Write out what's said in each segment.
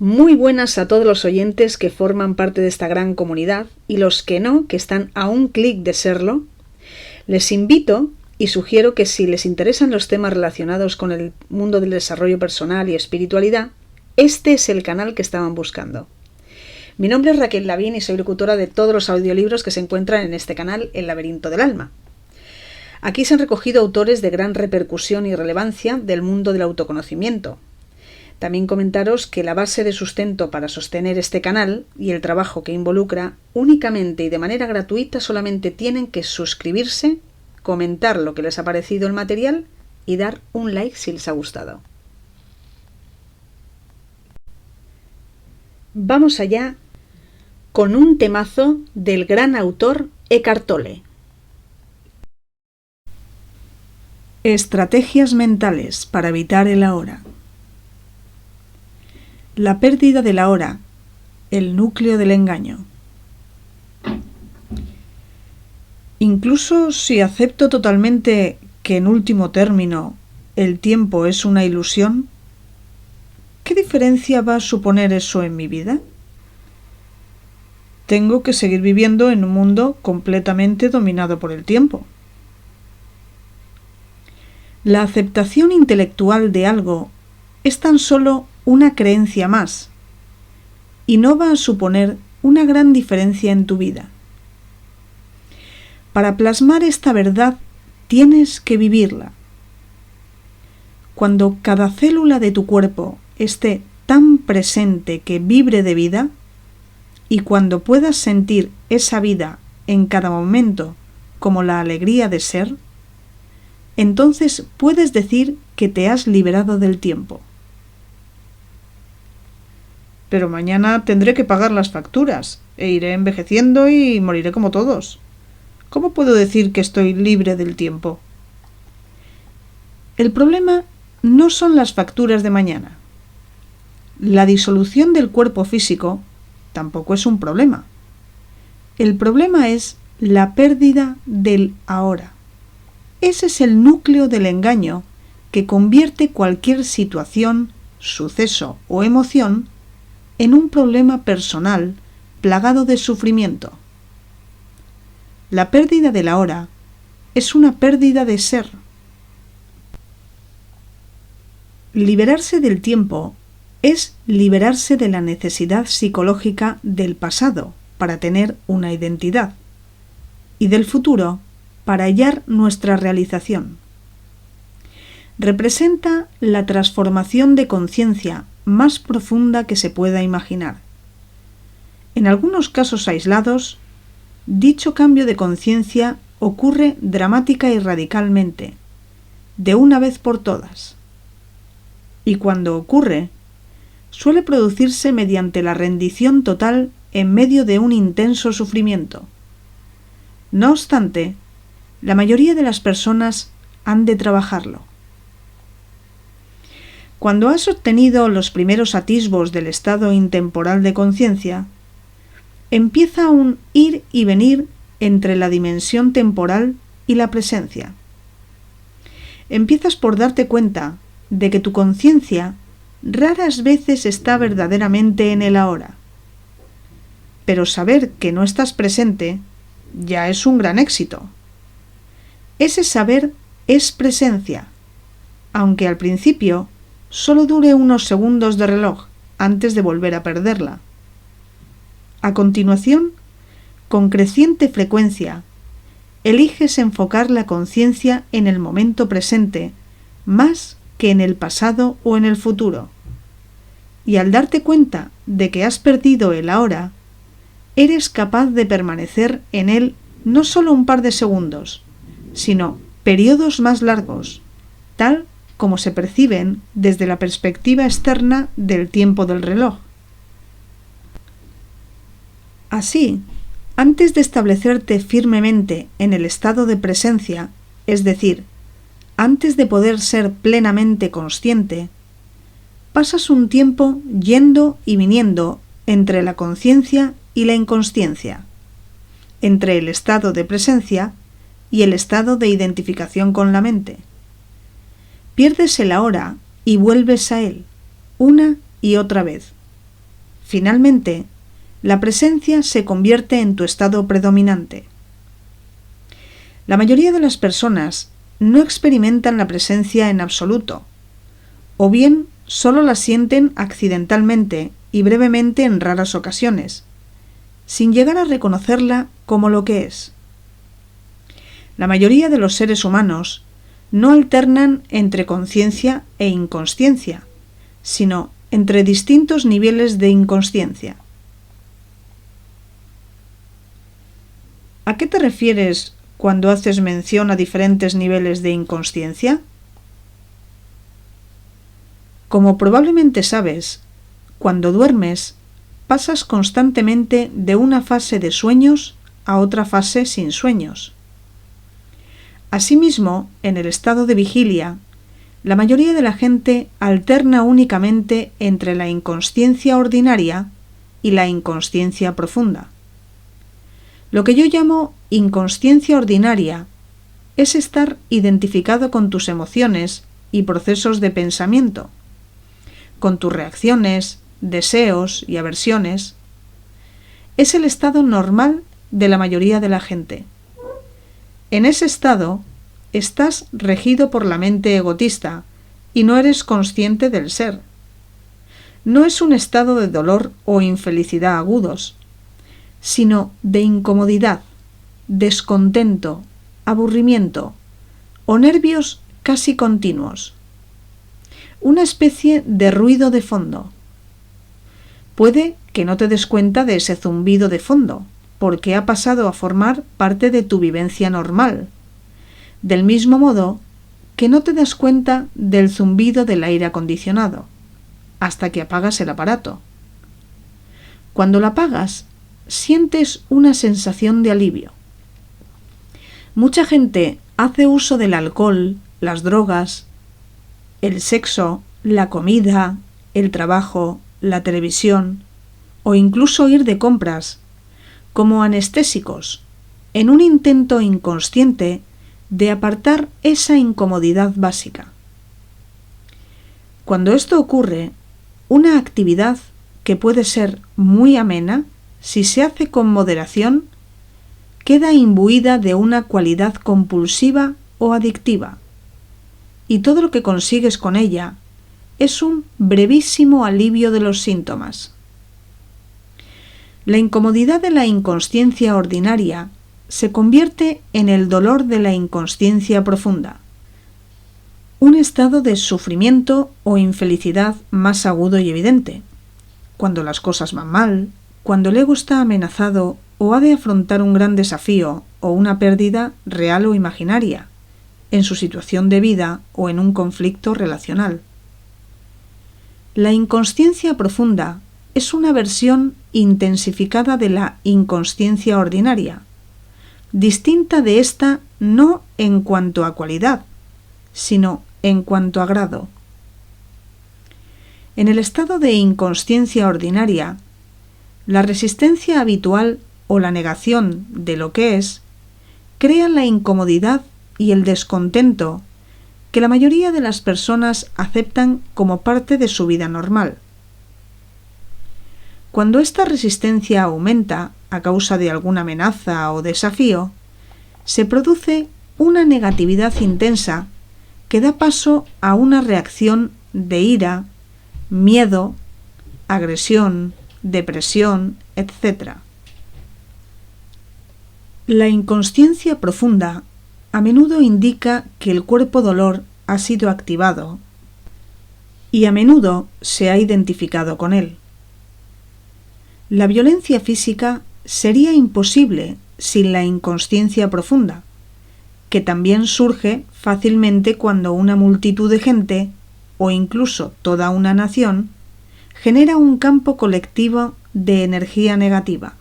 Muy buenas a todos los oyentes que forman parte de esta gran comunidad y los que no, que están a un clic de serlo. Les invito y sugiero que si les interesan los temas relacionados con el mundo del desarrollo personal y espiritualidad, este es el canal que estaban buscando. Mi nombre es Raquel Lavín y soy locutora de todos los audiolibros que se encuentran en este canal, El laberinto del alma. Aquí se han recogido autores de gran repercusión y relevancia del mundo del autoconocimiento. También comentaros que la base de sustento para sostener este canal y el trabajo que involucra, únicamente y de manera gratuita, solamente tienen que suscribirse, comentar lo que les ha parecido el material y dar un like si les ha gustado. Vamos allá con un temazo del gran autor Eckhart Tolle. Estrategias mentales para evitar el ahora. La pérdida del ahora, el núcleo del engaño. Incluso si acepto totalmente que en último término el tiempo es una ilusión, ¿qué diferencia va a suponer eso en mi vida? Tengo que seguir viviendo en un mundo completamente dominado por el tiempo. La aceptación intelectual de algo es tan solo una creencia más y no va a suponer una gran diferencia en tu vida. Para plasmar esta verdad tienes que vivirla. Cuando cada célula de tu cuerpo esté tan presente que vibre de vida y cuando puedas sentir esa vida en cada momento como la alegría de ser, entonces puedes decir que te has liberado del tiempo. Pero mañana tendré que pagar las facturas, e iré envejeciendo y moriré como todos. ¿Cómo puedo decir que estoy libre del tiempo? El problema no son las facturas de mañana. La disolución del cuerpo físico tampoco es un problema. El problema es la pérdida del ahora. Ese es el núcleo del engaño que convierte cualquier situación, suceso o emoción en un problema personal plagado de sufrimiento. La pérdida del ahora es una pérdida de ser. Liberarse del tiempo es liberarse de la necesidad psicológica del pasado para tener una identidad y del futuro para hallar nuestra realización. Representa la transformación de conciencia más profunda que se pueda imaginar. En algunos casos aislados, dicho cambio de conciencia ocurre dramática y radicalmente, de una vez por todas. Y cuando ocurre, suele producirse mediante la rendición total en medio de un intenso sufrimiento. No obstante, la mayoría de las personas han de trabajarlo. Cuando has obtenido los primeros atisbos del estado intemporal de conciencia, empieza un ir y venir entre la dimensión temporal y la presencia. Empiezas por darte cuenta de que tu conciencia raras veces está verdaderamente en el ahora. Pero saber que no estás presente ya es un gran éxito. Ese saber es presencia, aunque al principio solo dure unos segundos de reloj antes de volver a perderla. A continuación, con creciente frecuencia, eliges enfocar la conciencia en el momento presente más que en el pasado o en el futuro. Y al darte cuenta de que has perdido el ahora, eres capaz de permanecer en él no solo un par de segundos, sino periodos más largos, tal como se perciben desde la perspectiva externa del tiempo del reloj. Así, antes de establecerte firmemente en el estado de presencia, es decir, antes de poder ser plenamente consciente, pasas un tiempo yendo y viniendo entre la conciencia y la inconsciencia, entre el estado de presencia y el estado de identificación con la mente. Pierdes el ahora y vuelves a él, una y otra vez, Finalmente, la presencia se convierte en tu estado predominante. La mayoría de las personas no experimentan la presencia en absoluto, o bien solo la sienten accidentalmente y brevemente en raras ocasiones, sin llegar a reconocerla como lo que es. La mayoría de los seres humanos no alternan entre conciencia e inconsciencia, sino entre distintos niveles de inconsciencia. ¿A qué te refieres cuando haces mención a diferentes niveles de inconsciencia? Como probablemente sabes, cuando duermes, pasas constantemente de una fase de sueños a otra fase sin sueños. Asimismo, en el estado de vigilia, la mayoría de la gente alterna únicamente entre la inconsciencia ordinaria y la inconsciencia profunda. Lo que yo llamo inconsciencia ordinaria es estar identificado con tus emociones y procesos de pensamiento, con tus reacciones, deseos y aversiones. Es el estado normal de la mayoría de la gente. En ese estado, estás regido por la mente egotista y no eres consciente del ser. No es un estado de dolor o infelicidad agudos, sino de incomodidad, descontento, aburrimiento o nervios casi continuos. Una especie de ruido de fondo. Puede que no te des cuenta de ese zumbido de fondo, porque ha pasado a formar parte de tu vivencia normal. Del mismo modo que no te das cuenta del zumbido del aire acondicionado, hasta que apagas el aparato. Cuando lo apagas, sientes una sensación de alivio. Mucha gente hace uso del alcohol, las drogas, el sexo, la comida, el trabajo, la televisión o incluso ir de compras como anestésicos en un intento inconsciente de apartar esa incomodidad básica. Cuando esto ocurre, una actividad que puede ser muy amena, si se hace con moderación, queda imbuida de una cualidad compulsiva o adictiva, y todo lo que consigues con ella es un brevísimo alivio de los síntomas. La incomodidad de la inconsciencia ordinaria se convierte en el dolor de la inconsciencia profunda, un estado de sufrimiento o infelicidad más agudo y evidente, cuando las cosas van mal, cuando el ego está amenazado o ha de afrontar un gran desafío o una pérdida real o imaginaria, en su situación de vida o en un conflicto relacional. La inconsciencia profunda es una versión intensificada de la inconsciencia ordinaria, distinta de esta no en cuanto a cualidad, sino en cuanto a grado. En el estado de inconsciencia ordinaria, la resistencia habitual o la negación de lo que es crea la incomodidad y el descontento que la mayoría de las personas aceptan como parte de su vida normal. Cuando esta resistencia aumenta a causa de alguna amenaza o desafío, se produce una negatividad intensa que da paso a una reacción de ira, miedo, agresión, depresión, etc. La inconsciencia profunda a menudo indica que el cuerpo dolor ha sido activado y a menudo se ha identificado con él. La violencia física sería imposible sin la inconsciencia profunda, que también surge fácilmente cuando una multitud de gente, o incluso toda una nación, genera un campo colectivo de energía negativa.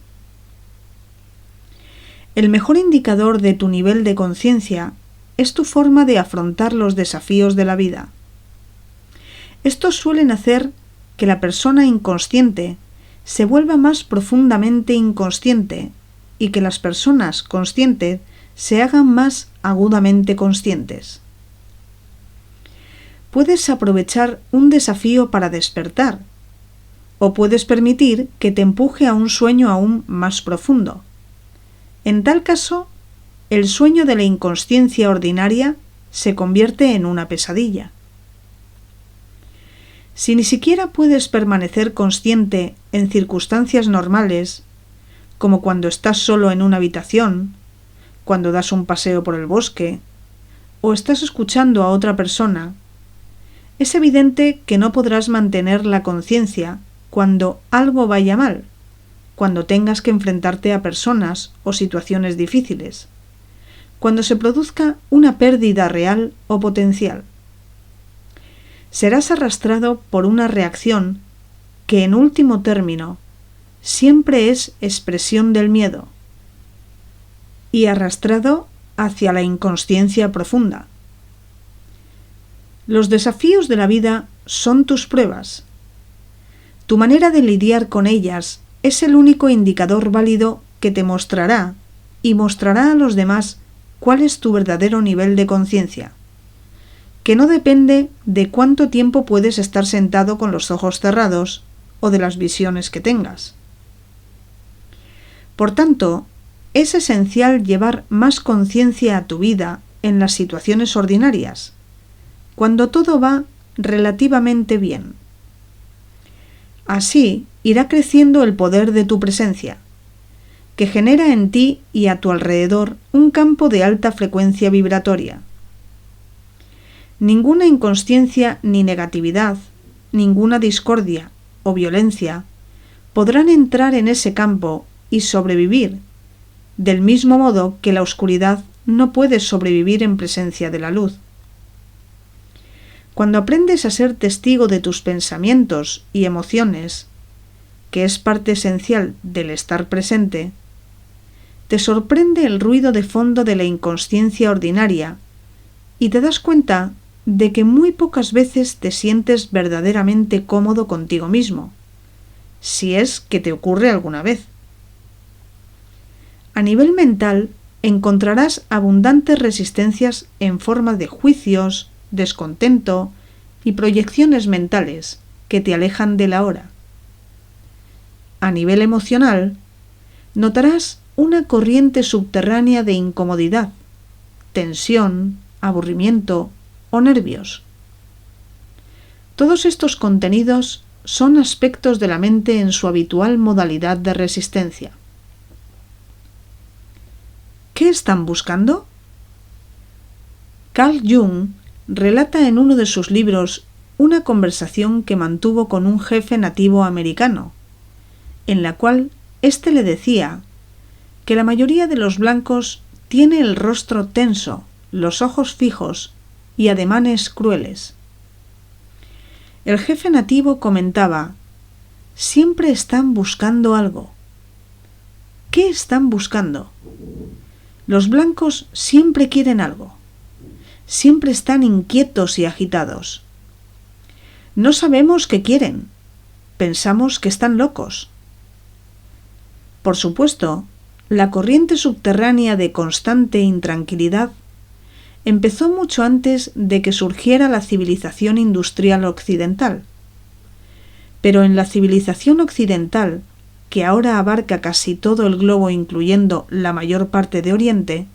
El mejor indicador de tu nivel de conciencia es tu forma de afrontar los desafíos de la vida. Estos suelen hacer que la persona inconsciente se vuelva más profundamente inconsciente y que las personas conscientes se hagan más agudamente conscientes. Puedes aprovechar un desafío para despertar, o puedes permitir que te empuje a un sueño aún más profundo. En tal caso, el sueño de la inconsciencia ordinaria se convierte en una pesadilla. Si ni siquiera puedes permanecer consciente en circunstancias normales, como cuando estás solo en una habitación, cuando das un paseo por el bosque, o estás escuchando a otra persona, es evidente que no podrás mantener la conciencia cuando algo vaya mal, cuando tengas que enfrentarte a personas o situaciones difíciles, cuando se produzca una pérdida real o potencial. Serás arrastrado por una reacción que, en último término, siempre es expresión del miedo, y arrastrado hacia la inconsciencia profunda. Los desafíos de la vida son tus pruebas. Tu manera de lidiar con ellas es el único indicador válido que te mostrará y mostrará a los demás cuál es tu verdadero nivel de conciencia, que no depende de cuánto tiempo puedes estar sentado con los ojos cerrados o de las visiones que tengas. Por tanto, es esencial llevar más conciencia a tu vida en las situaciones ordinarias, cuando todo va relativamente bien. Así irá creciendo el poder de tu presencia, que genera en ti y a tu alrededor un campo de alta frecuencia vibratoria. Ninguna inconsciencia ni negatividad, ninguna discordia o violencia podrán entrar en ese campo y sobrevivir, del mismo modo que la oscuridad no puede sobrevivir en presencia de la luz. Cuando aprendes a ser testigo de tus pensamientos y emociones, que es parte esencial del estar presente, te sorprende el ruido de fondo de la inconsciencia ordinaria y te das cuenta de que muy pocas veces te sientes verdaderamente cómodo contigo mismo, si es que te ocurre alguna vez. A nivel mental, encontrarás abundantes resistencias en forma de juicios, descontento y proyecciones mentales que te alejan de la hora. A nivel emocional, notarás una corriente subterránea de incomodidad, tensión, aburrimiento o nervios. Todos estos contenidos son aspectos de la mente en su habitual modalidad de resistencia. ¿Qué están buscando? Carl Jung relata en uno de sus libros una conversación que mantuvo con un jefe nativo americano, en la cual éste le decía que la mayoría de los blancos tiene el rostro tenso, los ojos fijos y ademanes crueles. El jefe nativo comentaba: siempre están buscando algo. ¿Qué están buscando? Los blancos siempre quieren algo. Siempre están inquietos y agitados. No sabemos qué quieren. Pensamos que están locos. Por supuesto, la corriente subterránea de constante intranquilidad empezó mucho antes de que surgiera la civilización industrial occidental. Pero en la civilización occidental, que ahora abarca casi todo el globo incluyendo la mayor parte de Oriente,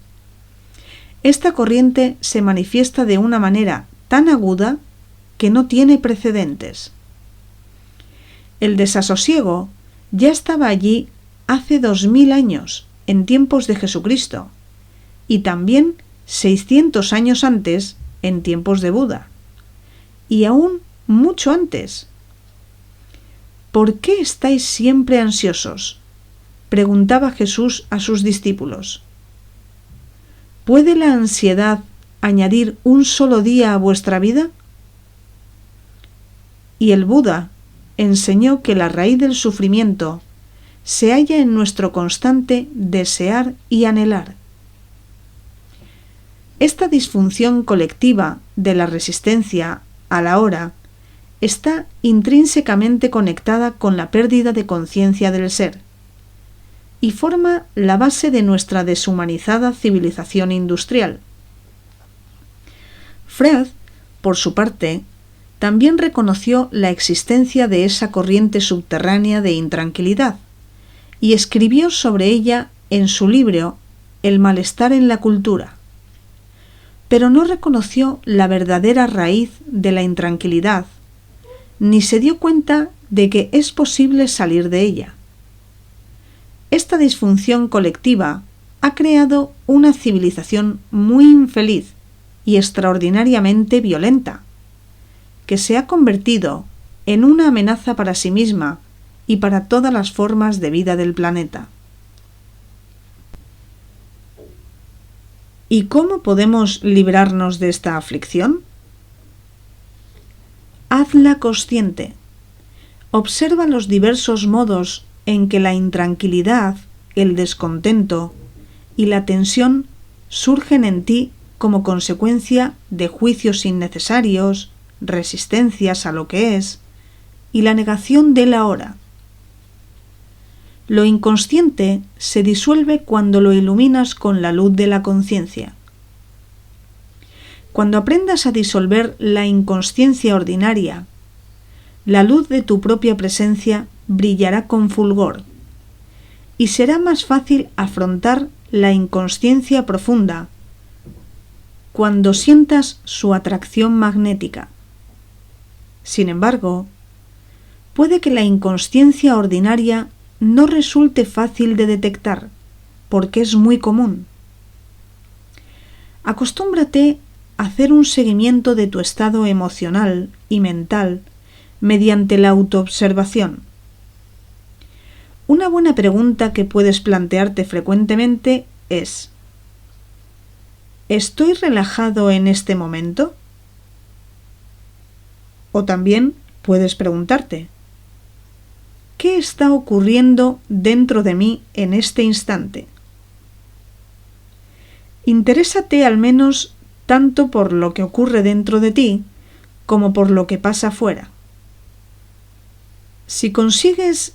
esta corriente se manifiesta de una manera tan aguda que no tiene precedentes. El desasosiego ya estaba allí hace 2000 años, en tiempos de Jesucristo, y también 600 años antes, en tiempos de Buda, y aún mucho antes. ¿Por qué estáis siempre ansiosos?, preguntaba Jesús a sus discípulos. ¿Puede la ansiedad añadir un solo día a vuestra vida? Y el Buda enseñó que la raíz del sufrimiento se halla en nuestro constante desear y anhelar. Esta disfunción colectiva de la resistencia a la hora está intrínsecamente conectada con la pérdida de conciencia del ser y forma la base de nuestra deshumanizada civilización industrial. Freud, por su parte, también reconoció la existencia de esa corriente subterránea de intranquilidad y escribió sobre ella en su libro El malestar en la cultura. Pero no reconoció la verdadera raíz de la intranquilidad, ni se dio cuenta de que es posible salir de ella. Esta disfunción colectiva ha creado una civilización muy infeliz y extraordinariamente violenta, que se ha convertido en una amenaza para sí misma y para todas las formas de vida del planeta. ¿Y cómo podemos librarnos de esta aflicción? Hazla consciente. Observa los diversos modos en que la intranquilidad, el descontento y la tensión surgen en ti como consecuencia de juicios innecesarios, resistencias a lo que es y la negación del ahora. Lo inconsciente se disuelve cuando lo iluminas con la luz de la conciencia. Cuando aprendas a disolver la inconsciencia ordinaria, la luz de tu propia presencia brillará con fulgor y será más fácil afrontar la inconsciencia profunda cuando sientas su atracción magnética. Sin embargo, puede que la inconsciencia ordinaria no resulte fácil de detectar, porque es muy común. Acostúmbrate a hacer un seguimiento de tu estado emocional y mental mediante la autoobservación. Una buena pregunta que puedes plantearte frecuentemente es: ¿estoy relajado en este momento? O también puedes preguntarte: ¿qué está ocurriendo dentro de mí en este instante? Interésate al menos tanto por lo que ocurre dentro de ti como por lo que pasa fuera. Si consigues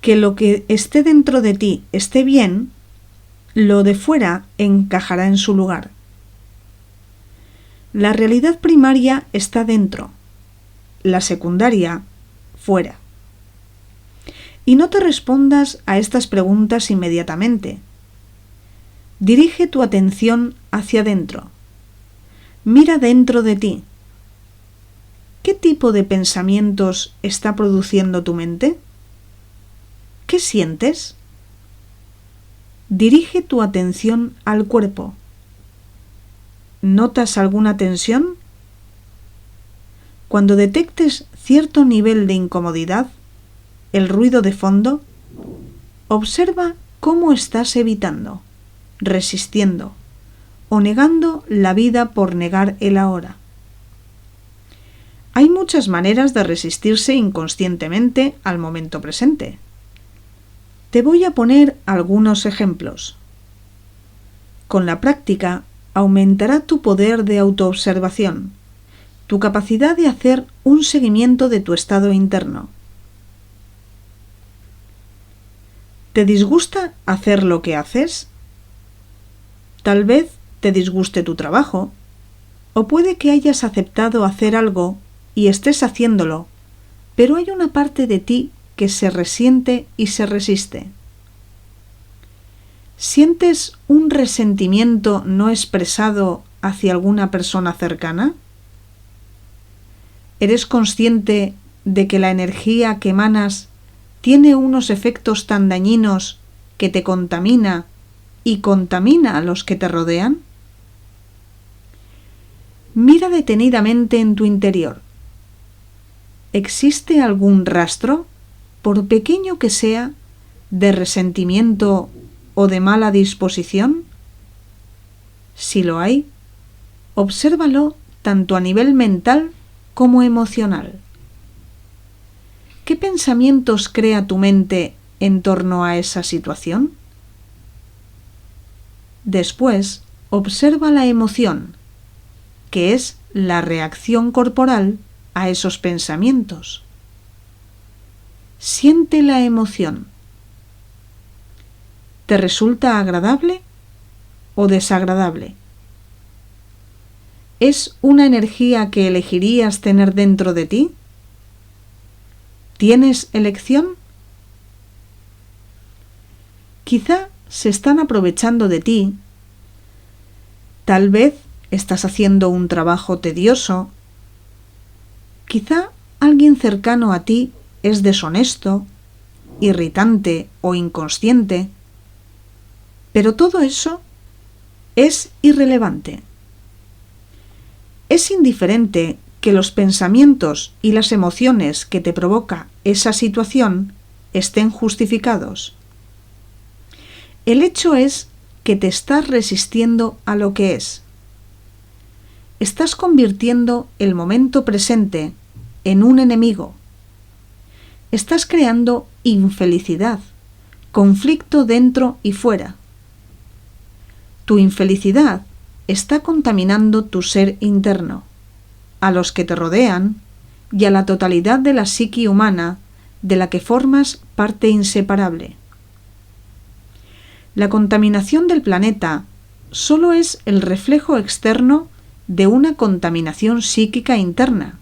que lo que esté dentro de ti esté bien, lo de fuera encajará en su lugar. La realidad primaria está dentro, la secundaria fuera. Y no te respondas a estas preguntas inmediatamente. Dirige tu atención hacia adentro. Mira dentro de ti. ¿Qué tipo de pensamientos está produciendo tu mente? ¿Qué sientes? Dirige tu atención al cuerpo. ¿Notas alguna tensión? Cuando detectes cierto nivel de incomodidad, el ruido de fondo, observa cómo estás evitando, resistiendo o negando la vida por negar el ahora. Hay muchas maneras de resistirse inconscientemente al momento presente. Te voy a poner algunos ejemplos. Con la práctica aumentará tu poder de autoobservación, tu capacidad de hacer un seguimiento de tu estado interno. ¿Te disgusta hacer lo que haces? Tal vez te disguste tu trabajo, o puede que hayas aceptado hacer algo y estés haciéndolo, pero hay una parte de ti que se resiente y se resiste. ¿Sientes un resentimiento no expresado hacia alguna persona cercana? ¿Eres consciente de que la energía que emanas tiene unos efectos tan dañinos que te contamina y contamina a los que te rodean? Mira detenidamente en tu interior. ¿Existe algún rastro, por pequeño que sea, de resentimiento o de mala disposición? Si lo hay, obsérvalo tanto a nivel mental como emocional. ¿Qué pensamientos crea tu mente en torno a esa situación? Después, observa la emoción, que es la reacción corporal a esos pensamientos. Siente la emoción. ¿Te resulta agradable o desagradable? ¿Es una energía que elegirías tener dentro de ti? ¿Tienes elección? Quizá se están aprovechando de ti. Tal vez estás haciendo un trabajo tedioso. Quizá alguien cercano a ti es deshonesto, irritante o inconsciente. Pero todo eso es irrelevante. Es indiferente que los pensamientos y las emociones que te provoca esa situación estén justificados. El hecho es que te estás resistiendo a lo que es. Estás convirtiendo el momento presente en un enemigo. Estás creando infelicidad, conflicto dentro y fuera. Tu infelicidad está contaminando tu ser interno, a los que te rodean y a la totalidad de la psique humana de la que formas parte inseparable. La contaminación del planeta solo es el reflejo externo de una contaminación psíquica interna.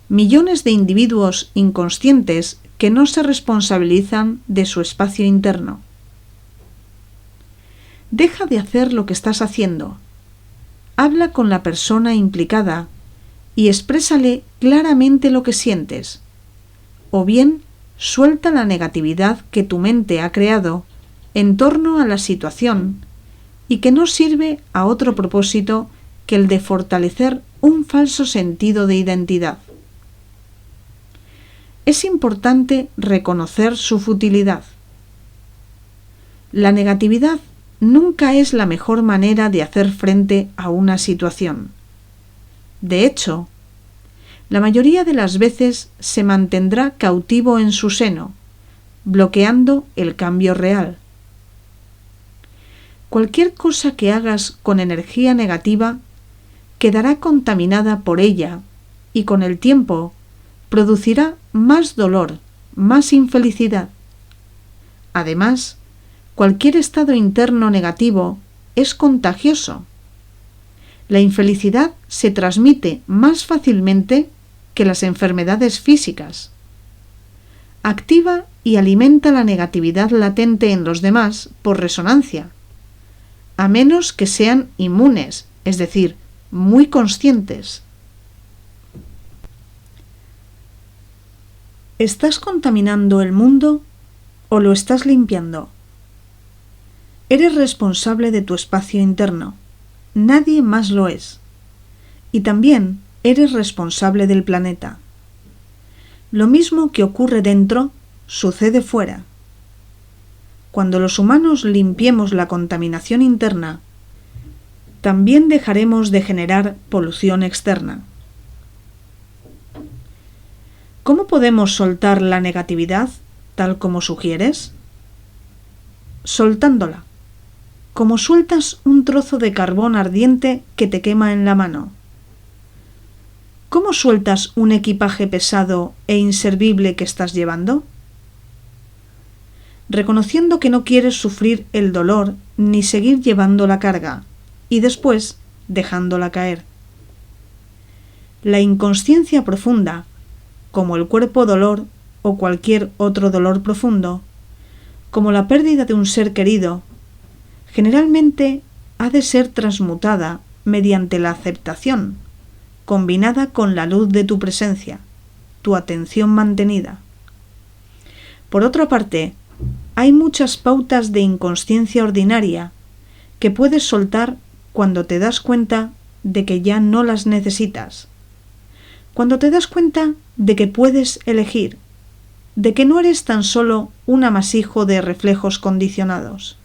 Millones de individuos inconscientes que no se responsabilizan de su espacio interno. Deja de hacer lo que estás haciendo. Habla con la persona implicada y exprésale claramente lo que sientes. O bien, suelta la negatividad que tu mente ha creado en torno a la situación y que no sirve a otro propósito que el de fortalecer un falso sentido de identidad. Es importante reconocer su futilidad. La negatividad nunca es la mejor manera de hacer frente a una situación. De hecho, la mayoría de las veces se mantendrá cautivo en su seno, bloqueando el cambio real. Cualquier cosa que hagas con energía negativa quedará contaminada por ella y con el tiempo producirá más dolor, más infelicidad. Además, cualquier estado interno negativo es contagioso. La infelicidad se transmite más fácilmente que las enfermedades físicas. Activa y alimenta la negatividad latente en los demás por resonancia, a menos que sean inmunes, es decir, muy conscientes. ¿Estás contaminando el mundo o lo estás limpiando? Eres responsable de tu espacio interno. Nadie más lo es. Y también eres responsable del planeta. Lo mismo que ocurre dentro, sucede fuera. Cuando los humanos limpiemos la contaminación interna, también dejaremos de generar polución externa. ¿Cómo podemos soltar la negatividad, tal como sugieres? Soltándola, como sueltas un trozo de carbón ardiente que te quema en la mano. ¿Cómo sueltas un equipaje pesado e inservible que estás llevando? Reconociendo que no quieres sufrir el dolor ni seguir llevando la carga, y después dejándola caer. La inconsciencia profunda, como el cuerpo dolor o cualquier otro dolor profundo, como la pérdida de un ser querido, generalmente ha de ser transmutada mediante la aceptación, combinada con la luz de tu presencia, tu atención mantenida. Por otra parte, hay muchas pautas de inconsciencia ordinaria que puedes soltar cuando te das cuenta de que ya no las necesitas. Cuando te das cuenta de que puedes elegir, de que no eres tan solo un amasijo de reflejos condicionados.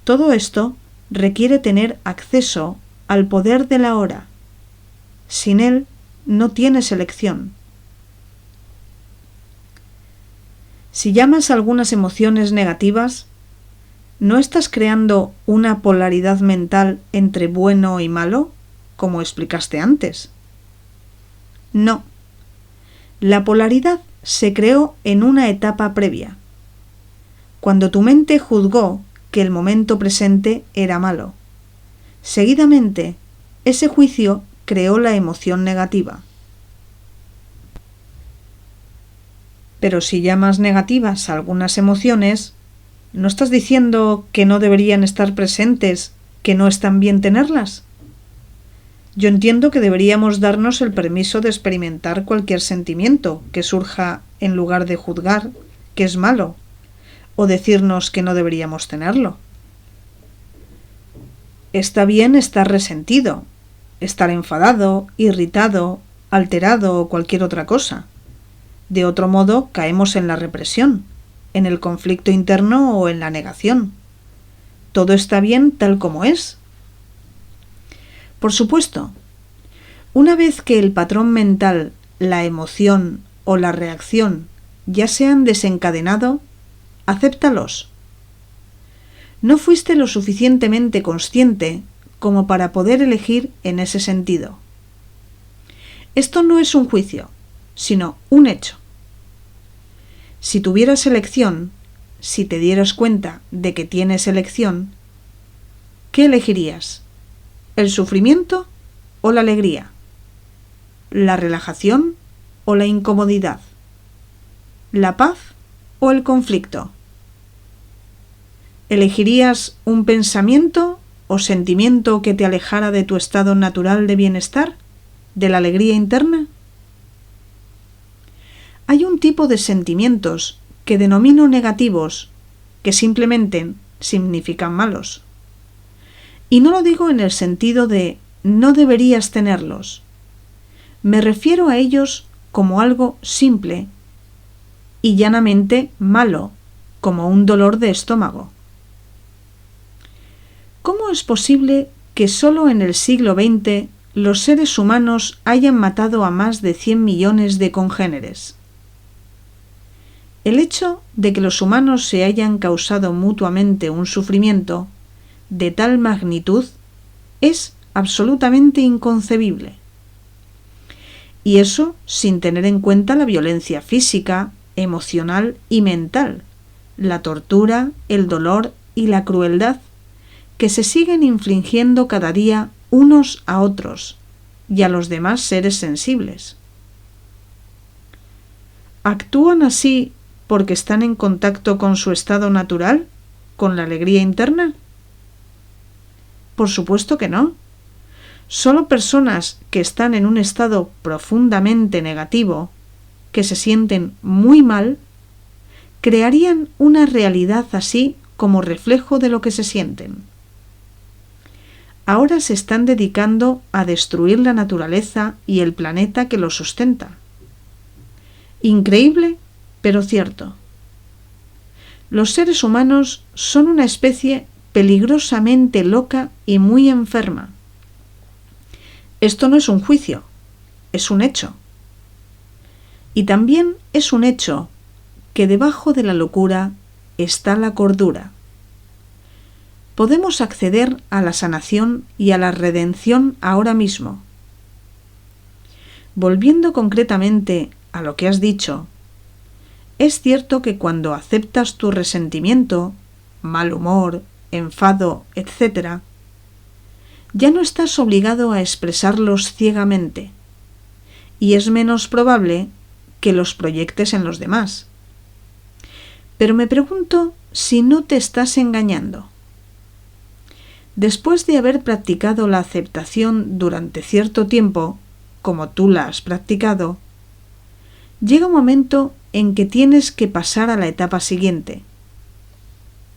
Todo esto requiere tener acceso al poder de la hora. Sin él, no tienes elección. Si llamas a algunas emociones negativas, ¿no estás creando una polaridad mental entre bueno y malo, como explicaste antes? No. La polaridad se creó en una etapa previa, cuando tu mente juzgó que el momento presente era malo, Seguidamente, ese juicio creó la emoción negativa. Pero si llamas negativas algunas emociones, ¿no estás diciendo que no deberían estar presentes, que no están bien tenerlas? Yo entiendo que deberíamos darnos el permiso de experimentar cualquier sentimiento que surja en lugar de juzgar que es malo o decirnos que no deberíamos tenerlo. Está bien estar resentido, estar enfadado, irritado, alterado o cualquier otra cosa. De otro modo, caemos en la represión, en el conflicto interno o en la negación. Todo está bien tal como es. Por supuesto, una vez que el patrón mental, la emoción o la reacción ya se han desencadenado, acéptalos. No fuiste lo suficientemente consciente como para poder elegir en ese sentido. Esto no es un juicio, sino un hecho. Si tuvieras elección, si te dieras cuenta de que tienes elección, ¿qué elegirías? ¿El sufrimiento o la alegría? ¿La relajación o la incomodidad? ¿La paz o el conflicto? ¿Elegirías un pensamiento o sentimiento que te alejara de tu estado natural de bienestar, de la alegría interna? Hay un tipo de sentimientos que denomino negativos, que simplemente significan malos. Y no lo digo en el sentido de no deberías tenerlos. Me refiero a ellos como algo simple y llanamente malo, como un dolor de estómago. ¿Cómo es posible que solo en el siglo XX los seres humanos hayan matado a más de 100 millones de congéneres? El hecho de que los humanos se hayan causado mutuamente un sufrimiento de tal magnitud es absolutamente inconcebible. Y eso sin tener en cuenta la violencia física, emocional y mental, la tortura, el dolor y la crueldad que se siguen infligiendo cada día unos a otros y a los demás seres sensibles. ¿Actúan así porque están en contacto con su estado natural, con la alegría interna? Por supuesto que no. Solo personas que están en un estado profundamente negativo, que se sienten muy mal, crearían una realidad así como reflejo de lo que se sienten. Ahora se están dedicando a destruir la naturaleza y el planeta que lo sustenta. Increíble, pero cierto. Los seres humanos son una especie peligrosamente loca y muy enferma. Esto no es un juicio, es un hecho. Y también es un hecho que debajo de la locura está la cordura. Podemos acceder a la sanación y a la redención ahora mismo. Volviendo concretamente a lo que has dicho, es cierto que cuando aceptas tu resentimiento, mal humor, enfado, etc., ya no estás obligado a expresarlos ciegamente, y es menos probable que los proyectes en los demás. Pero me pregunto si no te estás engañando. Después de haber practicado la aceptación durante cierto tiempo, como tú la has practicado, llega un momento en que tienes que pasar a la etapa siguiente,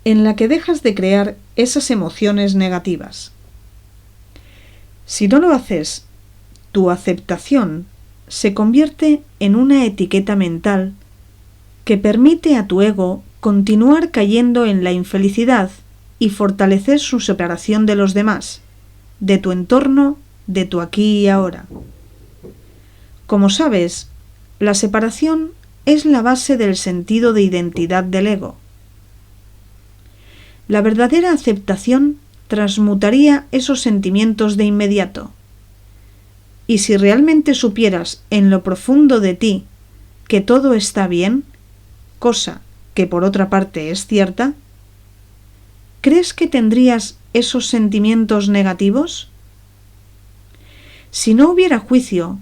en la que dejas de crear esas emociones negativas. Si no lo haces, tu aceptación se convierte en una etiqueta mental que permite a tu ego continuar cayendo en la infelicidad y fortalecer su separación de los demás, de tu entorno, de tu aquí y ahora. Como sabes, la separación es la base del sentido de identidad del ego. La verdadera aceptación transmutaría esos sentimientos de inmediato. Y si realmente supieras en lo profundo de ti que todo está bien, cosa que por otra parte es cierta, ¿crees que tendrías esos sentimientos negativos? Si no hubiera juicio,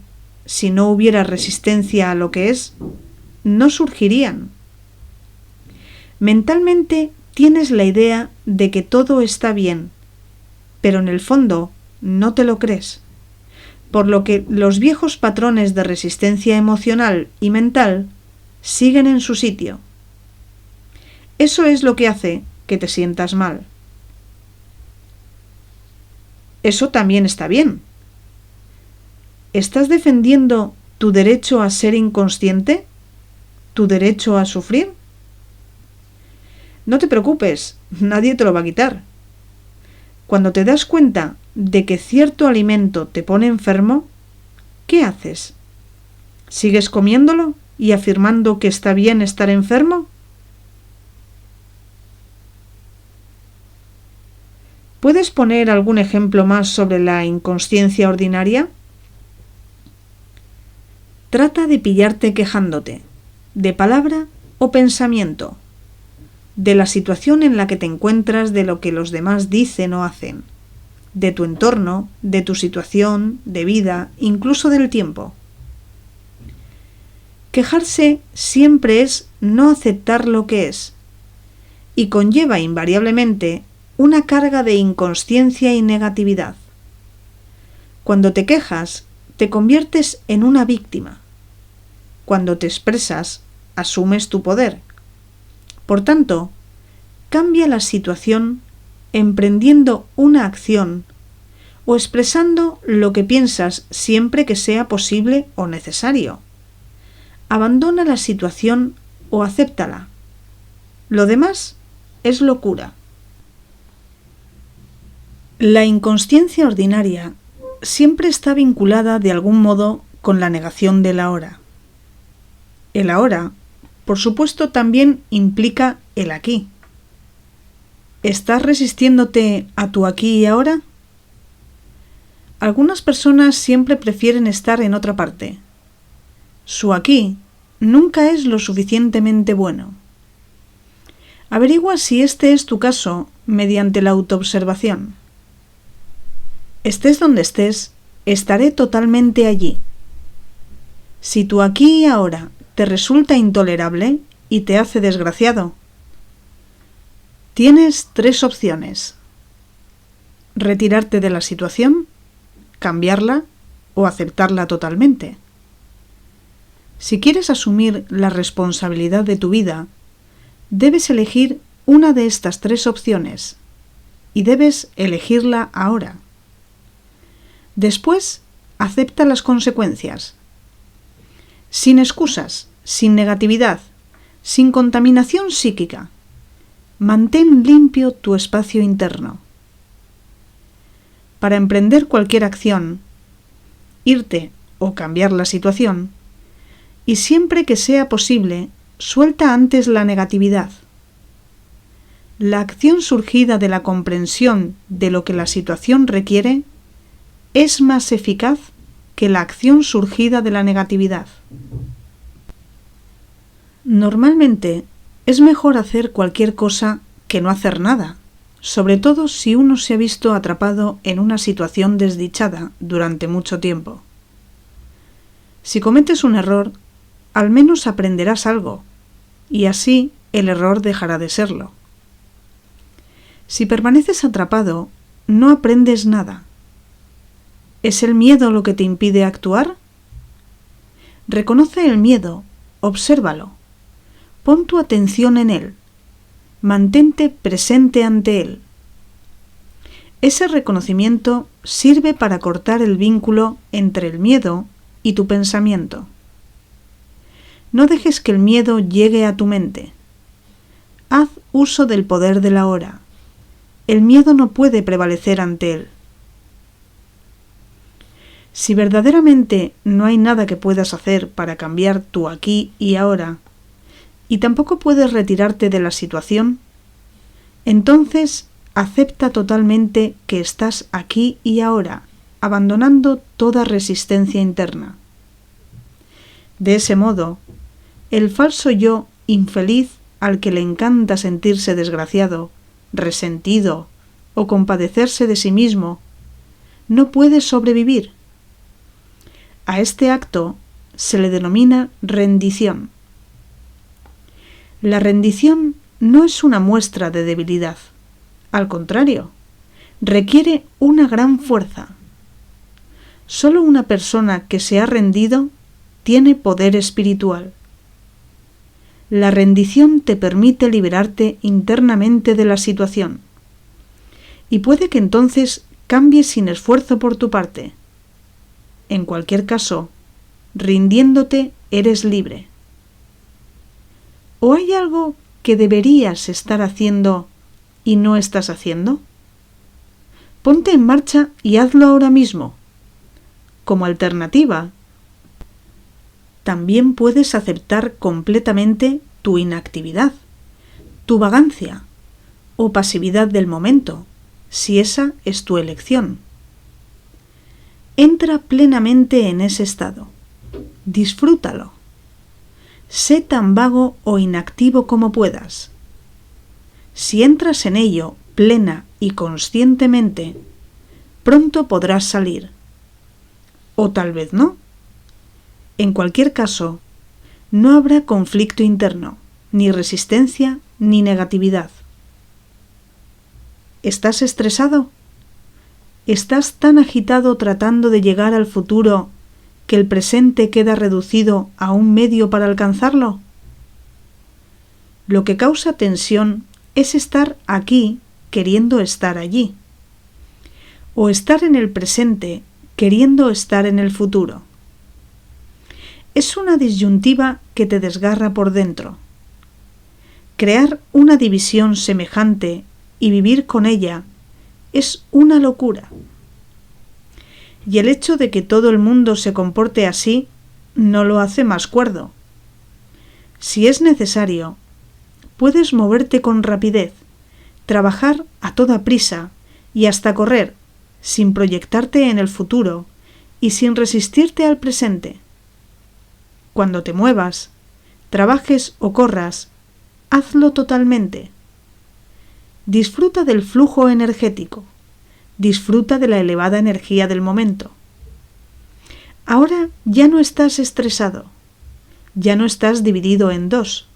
si no hubiera resistencia a lo que es, no surgirían. Mentalmente tienes la idea de que todo está bien, pero en el fondo no te lo crees, por lo que los viejos patrones de resistencia emocional y mental siguen en su sitio. Eso es lo que hace que te sientas mal. Eso también está bien. ¿Estás defendiendo tu derecho a ser inconsciente? ¿Tu derecho a sufrir? No te preocupes, nadie te lo va a quitar. Cuando te das cuenta de que cierto alimento te pone enfermo, ¿qué haces? ¿Sigues comiéndolo y afirmando que está bien estar enfermo? ¿Puedes poner algún ejemplo más sobre la inconsciencia ordinaria? Trata de pillarte quejándote, de palabra o pensamiento, de la situación en la que te encuentras, de lo que los demás dicen o hacen, de tu entorno, de tu situación, de vida, incluso del tiempo. Quejarse siempre es no aceptar lo que es, y conlleva invariablemente una carga de inconsciencia y negatividad. Cuando te quejas, te conviertes en una víctima. Cuando te expresas, asumes tu poder. Por tanto, cambia la situación emprendiendo una acción o expresando lo que piensas siempre que sea posible o necesario. Abandona la situación o acéptala. Lo demás es locura. La inconsciencia ordinaria siempre está vinculada de algún modo con la negación del ahora. El ahora, por supuesto, también implica el aquí. ¿Estás resistiéndote a tu aquí y ahora? Algunas personas siempre prefieren estar en otra parte. Su aquí nunca es lo suficientemente bueno. Averigua si este es tu caso mediante la autoobservación. Estés donde estés, estaré totalmente allí. Si tu aquí y ahora te resulta intolerable y te hace desgraciado, tienes 3 opciones: retirarte de la situación, cambiarla o aceptarla totalmente. Si quieres asumir la responsabilidad de tu vida, debes elegir una de estas 3 opciones y debes elegirla ahora. Después, acepta las consecuencias. Sin excusas, sin negatividad, sin contaminación psíquica. Mantén limpio tu espacio interno. Para emprender cualquier acción, irte o cambiar la situación, y siempre que sea posible, suelta antes la negatividad. La acción surgida de la comprensión de lo que la situación requiere es más eficaz que la acción surgida de la negatividad. Normalmente es mejor hacer cualquier cosa que no hacer nada, sobre todo si uno se ha visto atrapado en una situación desdichada durante mucho tiempo. Si cometes un error, al menos aprenderás algo, y así el error dejará de serlo. Si permaneces atrapado, no aprendes nada. ¿Es el miedo lo que te impide actuar? Reconoce el miedo, obsérvalo, pon tu atención en él, mantente presente ante él. Ese reconocimiento sirve para cortar el vínculo entre el miedo y tu pensamiento. No dejes que el miedo llegue a tu mente. Haz uso del poder de la hora. El miedo no puede prevalecer ante él. Si verdaderamente no hay nada que puedas hacer para cambiar tu aquí y ahora, y tampoco puedes retirarte de la situación, entonces acepta totalmente que estás aquí y ahora, abandonando toda resistencia interna. De ese modo, el falso yo infeliz al que le encanta sentirse desgraciado, resentido o compadecerse de sí mismo, no puede sobrevivir. A este acto se le denomina rendición. La rendición no es una muestra de debilidad. Al contrario, requiere una gran fuerza. Solo una persona que se ha rendido tiene poder espiritual. La rendición te permite liberarte internamente de la situación. Y puede que entonces cambies sin esfuerzo por tu parte. En cualquier caso, rindiéndote eres libre. ¿O hay algo que deberías estar haciendo y no estás haciendo? Ponte en marcha y hazlo ahora mismo. Como alternativa, también puedes aceptar completamente tu inactividad, tu vagancia o pasividad del momento, si esa es tu elección. Entra plenamente en ese estado. Disfrútalo. Sé tan vago o inactivo como puedas. Si entras en ello plena y conscientemente, pronto podrás salir. O tal vez no. En cualquier caso, no habrá conflicto interno, ni resistencia, ni negatividad. ¿Estás estresado? ¿Estás tan agitado tratando de llegar al futuro que el presente queda reducido a un medio para alcanzarlo? Lo que causa tensión es estar aquí queriendo estar allí, o estar en el presente queriendo estar en el futuro. Es una disyuntiva que te desgarra por dentro. Crear una división semejante y vivir con ella es una locura. Y el hecho de que todo el mundo se comporte así no lo hace más cuerdo. Si es necesario, puedes moverte con rapidez, trabajar a toda prisa y hasta correr, sin proyectarte en el futuro y sin resistirte al presente. Cuando te muevas, trabajes o corras, hazlo totalmente. Disfruta del flujo energético. Disfruta de la elevada energía del momento. Ahora ya no estás estresado. Ya no estás dividido en dos.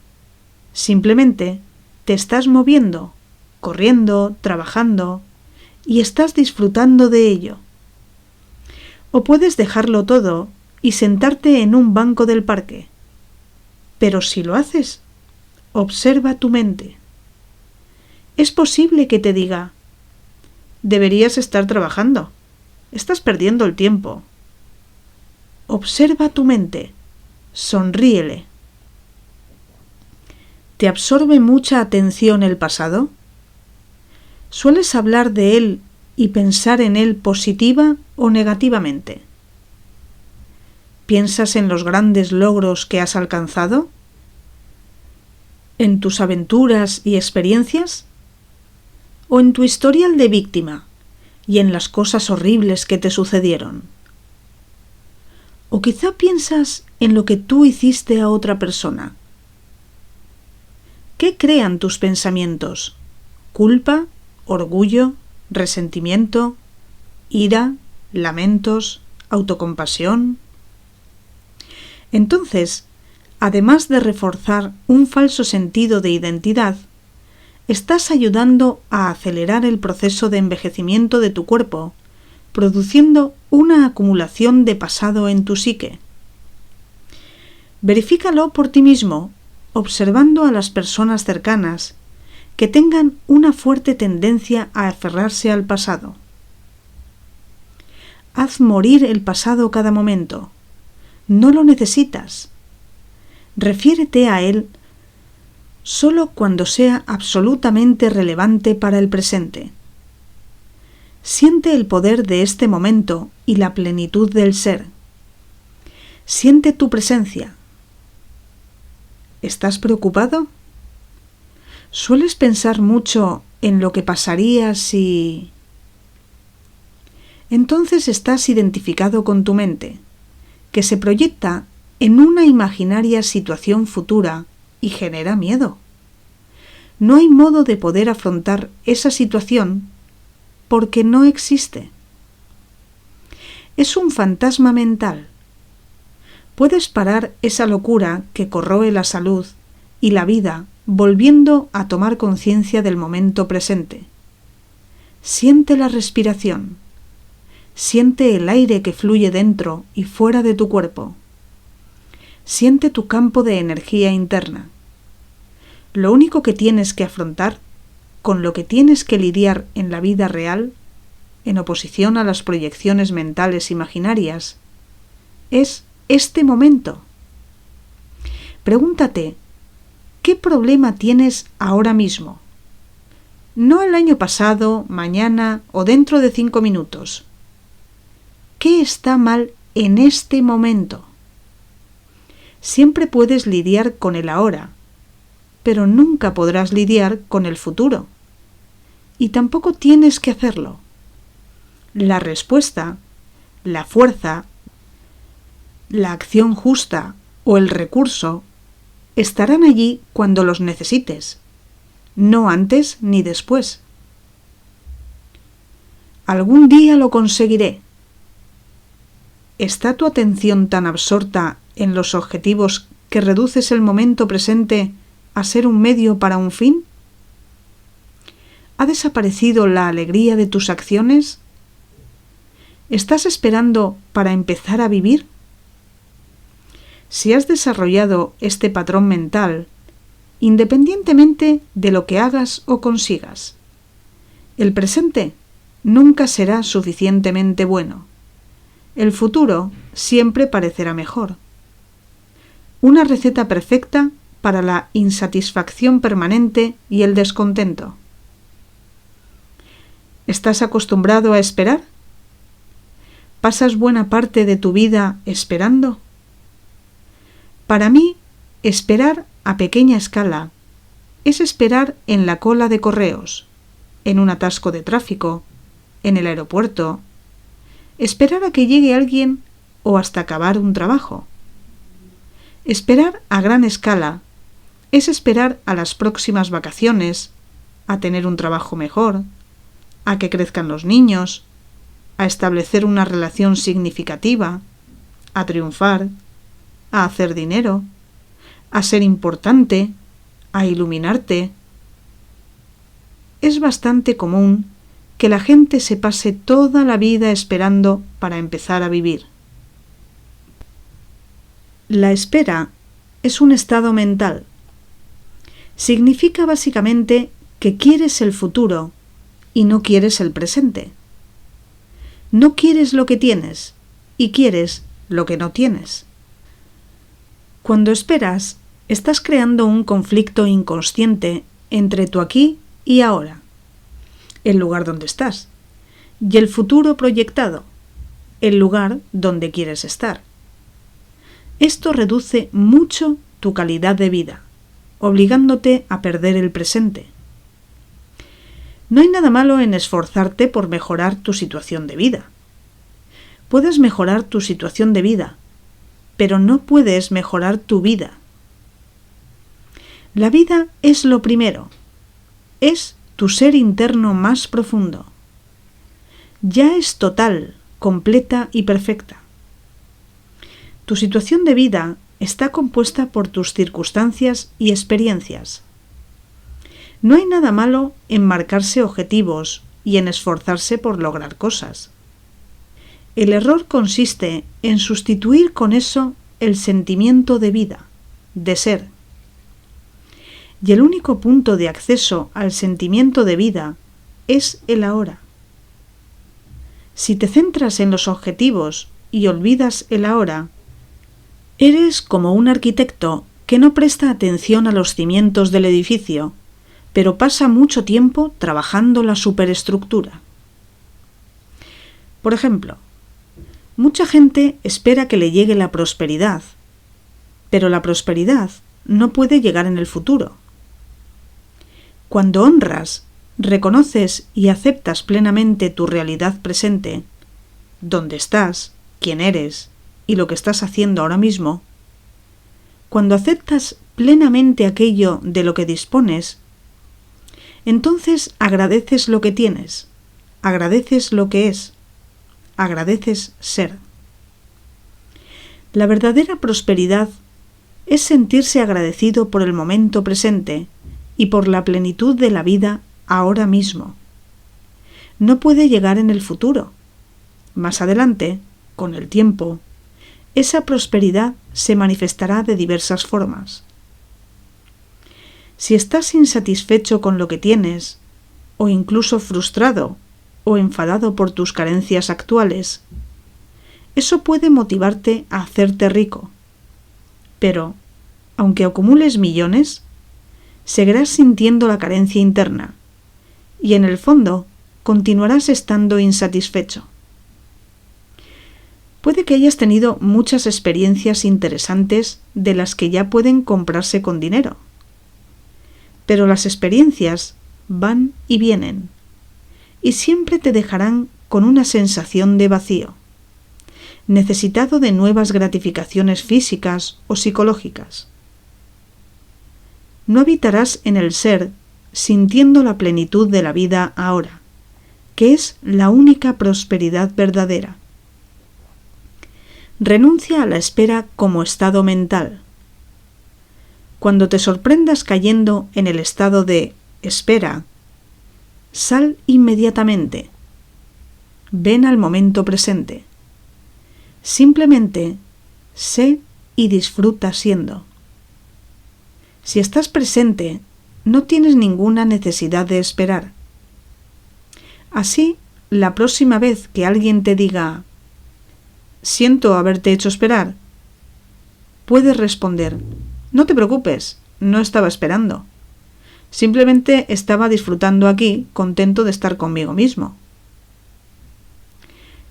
Simplemente te estás moviendo, corriendo, trabajando, y estás disfrutando de ello. O puedes dejarlo todo y sentarte en un banco del parque. Pero si lo haces, observa tu mente. Es posible que te diga: deberías estar trabajando. Estás perdiendo el tiempo. Observa tu mente. Sonríele. ¿Te absorbe mucha atención el pasado? ¿Sueles hablar de él y pensar en él positiva o negativamente? ¿Piensas en los grandes logros que has alcanzado? ¿En tus aventuras y experiencias? ¿O en tu historial de víctima y en las cosas horribles que te sucedieron? ¿O quizá piensas en lo que tú hiciste a otra persona? ¿Qué crean tus pensamientos? ¿Culpa, orgullo, resentimiento, ira, lamentos, autocompasión? Entonces, además de reforzar un falso sentido de identidad, estás ayudando a acelerar el proceso de envejecimiento de tu cuerpo, produciendo una acumulación de pasado en tu psique. Verifícalo por ti mismo, observando a las personas cercanas que tengan una fuerte tendencia a aferrarse al pasado. Haz morir el pasado cada momento. No lo necesitas. Refiérete a él solo cuando sea absolutamente relevante para el presente. Siente el poder de este momento y la plenitud del ser. Siente tu presencia. ¿Estás preocupado? ¿Sueles pensar mucho en lo que pasaría si...? Entonces estás identificado con tu mente, que se proyecta en una imaginaria situación futura y genera miedo. No hay modo de poder afrontar esa situación porque no existe. Es un fantasma mental. Puedes parar esa locura que corroe la salud y la vida volviendo a tomar conciencia del momento presente. Siente la respiración. Siente el aire que fluye dentro y fuera de tu cuerpo. Siente tu campo de energía interna. Lo único que tienes que afrontar, con lo que tienes que lidiar en la vida real, en oposición a las proyecciones mentales imaginarias, es este momento. Pregúntate, ¿qué problema tienes ahora mismo? No el año pasado, mañana o dentro de 5 minutos. ¿Qué está mal en este momento? Siempre puedes lidiar con el ahora, pero nunca podrás lidiar con el futuro. Y tampoco tienes que hacerlo. La respuesta, la fuerza, la acción justa o el recurso estarán allí cuando los necesites, no antes ni después. Algún día lo conseguiré. ¿Está tu atención tan absorta en los objetivos que reduces el momento presente a ser un medio para un fin? ¿Ha desaparecido la alegría de tus acciones? ¿Estás esperando para empezar a vivir? Si has desarrollado este patrón mental, independientemente de lo que hagas o consigas, el presente nunca será suficientemente bueno. El futuro siempre parecerá mejor. Una receta perfecta para la insatisfacción permanente y el descontento. ¿Estás acostumbrado a esperar? ¿Pasas buena parte de tu vida esperando? Para mí, esperar a pequeña escala es esperar en la cola de correos, en un atasco de tráfico, en el aeropuerto, esperar a que llegue alguien o hasta acabar un trabajo. Esperar a gran escala es esperar a las próximas vacaciones, a tener un trabajo mejor, a que crezcan los niños, a establecer una relación significativa, a triunfar, a hacer dinero, a ser importante, a iluminarte. Es bastante común que la gente se pase toda la vida esperando para empezar a vivir. La espera es un estado mental. Significa básicamente que quieres el futuro y no quieres el presente. No quieres lo que tienes y quieres lo que no tienes. Cuando esperas, estás creando un conflicto inconsciente entre tu aquí y ahora, el lugar donde estás, y el futuro proyectado, el lugar donde quieres estar. Esto reduce mucho tu calidad de vida, obligándote a perder el presente. No hay nada malo en esforzarte por mejorar tu situación de vida. Puedes mejorar tu situación de vida, pero no puedes mejorar tu vida. La vida es lo primero. Es tu ser interno más profundo. Ya es total, completa y perfecta. Tu situación de vida está compuesta por tus circunstancias y experiencias. No hay nada malo en marcarse objetivos y en esforzarse por lograr cosas. El error consiste en sustituir con eso el sentimiento de vida, de ser. Y el único punto de acceso al sentimiento de vida es el ahora. Si te centras en los objetivos y olvidas el ahora, eres como un arquitecto que no presta atención a los cimientos del edificio, pero pasa mucho tiempo trabajando la superestructura. Por ejemplo, mucha gente espera que le llegue la prosperidad, pero la prosperidad no puede llegar en el futuro. Cuando honras, reconoces y aceptas plenamente tu realidad presente, dónde estás, quién eres y lo que estás haciendo ahora mismo, cuando aceptas plenamente aquello de lo que dispones, entonces agradeces lo que tienes, agradeces lo que es, agradeces ser. La verdadera prosperidad es sentirse agradecido por el momento presente y por la plenitud de la vida ahora mismo. No puede llegar en el futuro. Más adelante, con el tiempo, esa prosperidad se manifestará de diversas formas. Si estás insatisfecho con lo que tienes, o incluso frustrado o enfadado por tus carencias actuales, eso puede motivarte a hacerte rico. Pero, aunque acumules millones, seguirás sintiendo la carencia interna, y en el fondo continuarás estando insatisfecho. Puede que hayas tenido muchas experiencias interesantes de las que ya pueden comprarse con dinero. Pero las experiencias van y vienen, y siempre te dejarán con una sensación de vacío, necesitado de nuevas gratificaciones físicas o psicológicas. No habitarás en el ser sintiendo la plenitud de la vida ahora, que es la única prosperidad verdadera. Renuncia a la espera como estado mental. Cuando te sorprendas cayendo en el estado de espera, sal inmediatamente. Ven al momento presente. Simplemente sé y disfruta siendo. Si estás presente, no tienes ninguna necesidad de esperar. Así, la próxima vez que alguien te diga «Siento haberte hecho esperar», puedes responder «No te preocupes, no estaba esperando. Simplemente estaba disfrutando aquí, contento de estar conmigo mismo».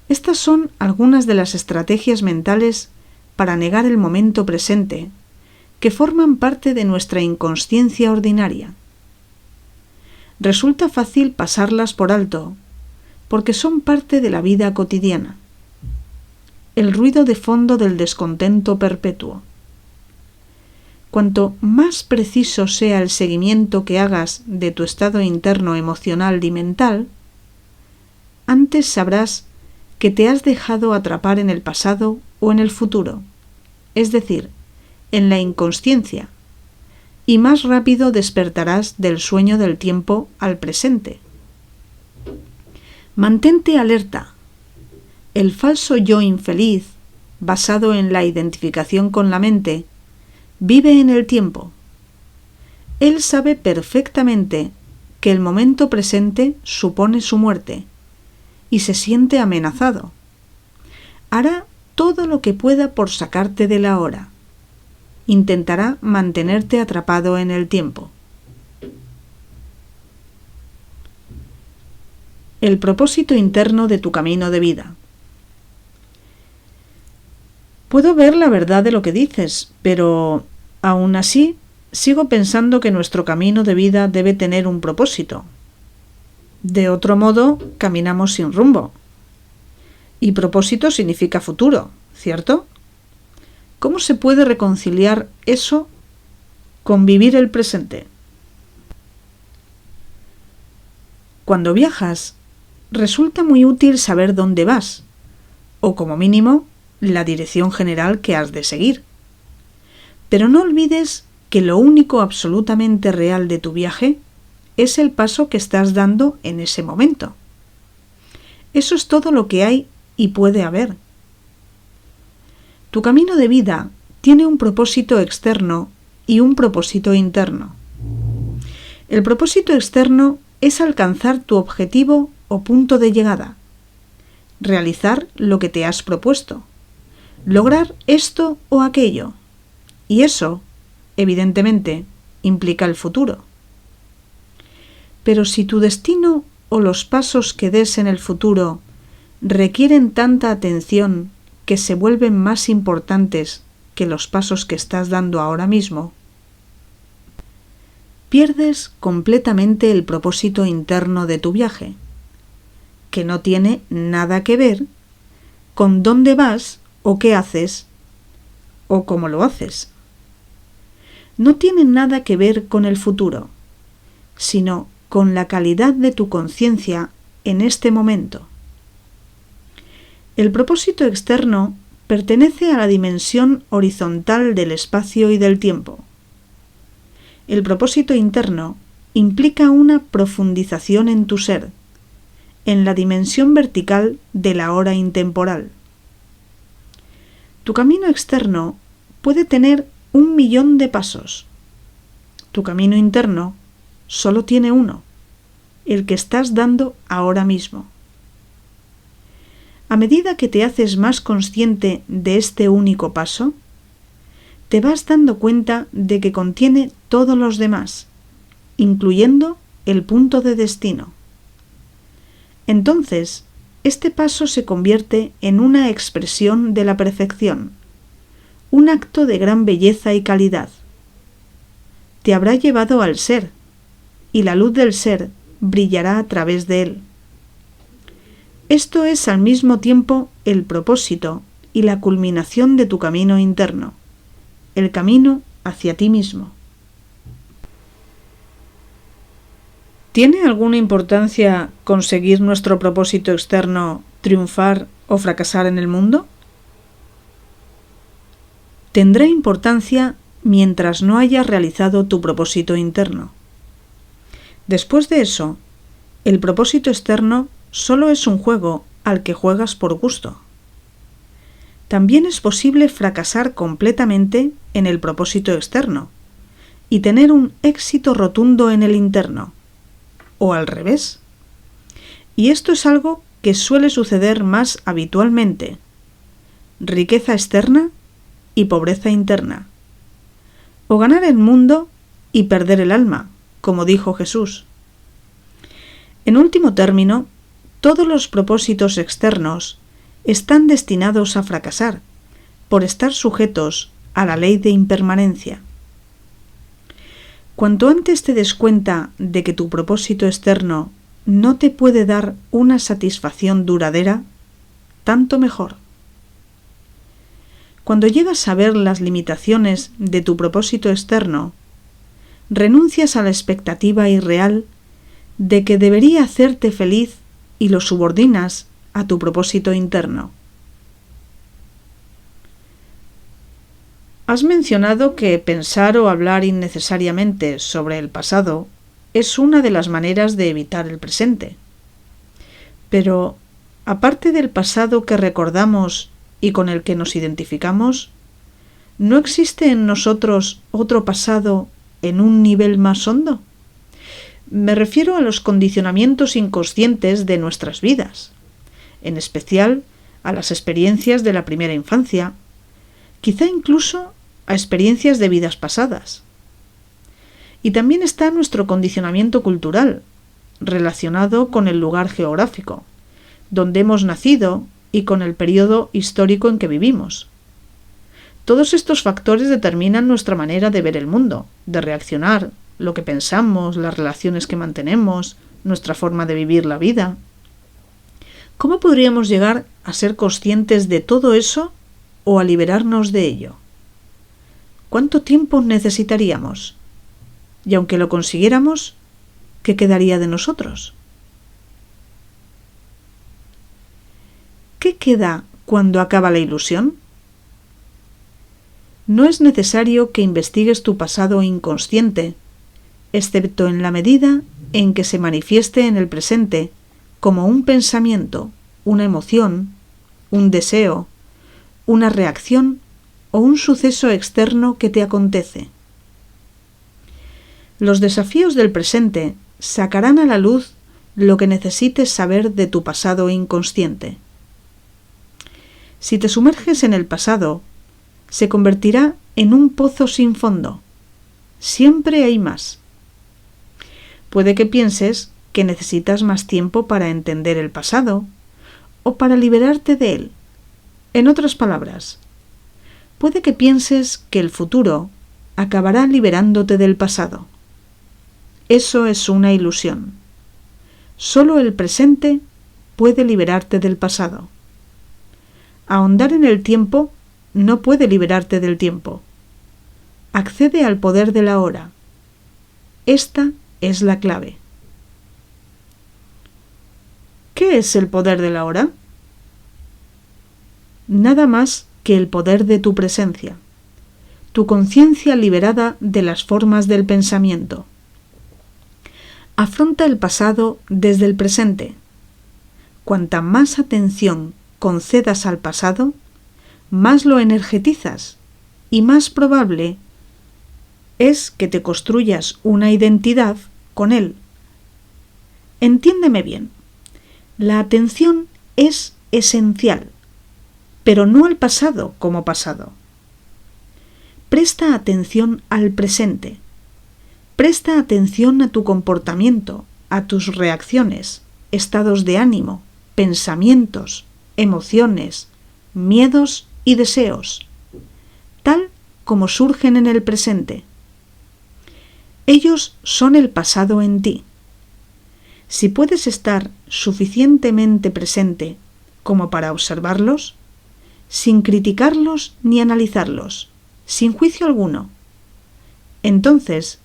Estas son algunas de las estrategias mentales para negar el momento presente, que forman parte de nuestra inconsciencia ordinaria. Resulta fácil pasarlas por alto, porque son parte de la vida cotidiana. El ruido de fondo del descontento perpetuo. Cuanto más preciso sea el seguimiento que hagas de tu estado interno emocional y mental, antes sabrás que te has dejado atrapar en el pasado o en el futuro, es decir, en la inconsciencia, y más rápido despertarás del sueño del tiempo al presente. Mantente alerta. El falso yo infeliz, basado en la identificación con la mente, vive en el tiempo. Él sabe perfectamente que el momento presente supone su muerte y se siente amenazado. Hará todo lo que pueda por sacarte de la hora. Intentará mantenerte atrapado en el tiempo. El propósito interno de tu camino de vida. Puedo ver la verdad de lo que dices, pero aún así sigo pensando que nuestro camino de vida debe tener un propósito. De otro modo, caminamos sin rumbo. Y propósito significa futuro, ¿cierto? ¿Cómo se puede reconciliar eso con vivir el presente? Cuando viajas, resulta muy útil saber dónde vas, o como mínimo, la dirección general que has de seguir. Pero no olvides que lo único absolutamente real de tu viaje es el paso que estás dando en ese momento. Eso es todo lo que hay y puede haber. Tu camino de vida tiene un propósito externo y un propósito interno. El propósito externo es alcanzar tu objetivo o punto de llegada, realizar lo que te has propuesto, lograr esto o aquello, y eso, evidentemente, implica el futuro. Pero si tu destino o los pasos que des en el futuro requieren tanta atención que se vuelven más importantes que los pasos que estás dando ahora mismo, pierdes completamente el propósito interno de tu viaje, que no tiene nada que ver con dónde vas o qué haces o cómo lo haces. No tiene nada que ver con el futuro, sino con la calidad de tu conciencia en este momento. El propósito externo pertenece a la dimensión horizontal del espacio y del tiempo. El propósito interno implica una profundización en tu ser, en la dimensión vertical de la hora intemporal. Tu camino externo puede tener 1.000.000 de pasos. Tu camino interno solo tiene uno, el que estás dando ahora mismo. A medida que te haces más consciente de este único paso, te vas dando cuenta de que contiene todos los demás, incluyendo el punto de destino. Entonces, este paso se convierte en una expresión de la perfección, un acto de gran belleza y calidad. Te habrá llevado al ser, y la luz del ser brillará a través de él. Esto es al mismo tiempo el propósito y la culminación de tu camino interno, el camino hacia ti mismo. ¿Tiene alguna importancia conseguir nuestro propósito externo, triunfar o fracasar en el mundo? Tendrá importancia mientras no hayas realizado tu propósito interno. Después de eso, el propósito externo solo es un juego al que juegas por gusto. También es posible fracasar completamente en el propósito externo y tener un éxito rotundo en el interno, o al revés. Y esto es algo que suele suceder más habitualmente: riqueza externa y pobreza interna, o ganar el mundo y perder el alma, como dijo Jesús. En último término, todos los propósitos externos están destinados a fracasar por estar sujetos a la ley de impermanencia. Cuanto antes te des cuenta de que tu propósito externo no te puede dar una satisfacción duradera, tanto mejor. Cuando llegas a ver las limitaciones de tu propósito externo, renuncias a la expectativa irreal de que debería hacerte feliz y lo subordinas a tu propósito interno. Has mencionado que pensar o hablar innecesariamente sobre el pasado es una de las maneras de evitar el presente. Pero, aparte del pasado que recordamos y con el que nos identificamos, ¿no existe en nosotros otro pasado en un nivel más hondo? Me refiero a los condicionamientos inconscientes de nuestras vidas, en especial a las experiencias de la primera infancia, quizá incluso a experiencias de vidas pasadas. Y también está nuestro condicionamiento cultural, relacionado con el lugar geográfico, donde hemos nacido y con el periodo histórico en que vivimos. Todos estos factores determinan nuestra manera de ver el mundo, de reaccionar, lo que pensamos, las relaciones que mantenemos, nuestra forma de vivir la vida. ¿Cómo podríamos llegar a ser conscientes de todo eso o a liberarnos de ello? ¿Cuánto tiempo necesitaríamos? Y aunque lo consiguiéramos, ¿qué quedaría de nosotros? ¿Qué queda cuando acaba la ilusión? No es necesario que investigues tu pasado inconsciente, excepto en la medida en que se manifieste en el presente como un pensamiento, una emoción, un deseo, una reacción o un suceso externo que te acontece. Los desafíos del presente sacarán a la luz lo que necesites saber de tu pasado inconsciente. Si te sumerges en el pasado, se convertirá en un pozo sin fondo. Siempre hay más. Puede que pienses que necesitas más tiempo para entender el pasado o para liberarte de él. En otras palabras, puede que pienses que el futuro acabará liberándote del pasado. Eso es una ilusión. Solo el presente puede liberarte del pasado. Ahondar en el tiempo no puede liberarte del tiempo. Accede al poder de la hora. Esta es la clave. ¿Qué es el poder de la hora? Nada más que el poder de tu presencia, tu conciencia liberada de las formas del pensamiento. Afronta el pasado desde el presente. Cuanta más atención concedas al pasado, más lo energetizas y más probable es que te construyas una identidad con él. Entiéndeme bien, la atención es esencial, pero no al pasado como pasado. Presta atención al presente. Presta atención a tu comportamiento, a tus reacciones, estados de ánimo, pensamientos, emociones, miedos y deseos, tal como surgen en el presente. Ellos son el pasado en ti. Si puedes estar suficientemente presente como para observarlos, sin criticarlos ni analizarlos, sin juicio alguno, entonces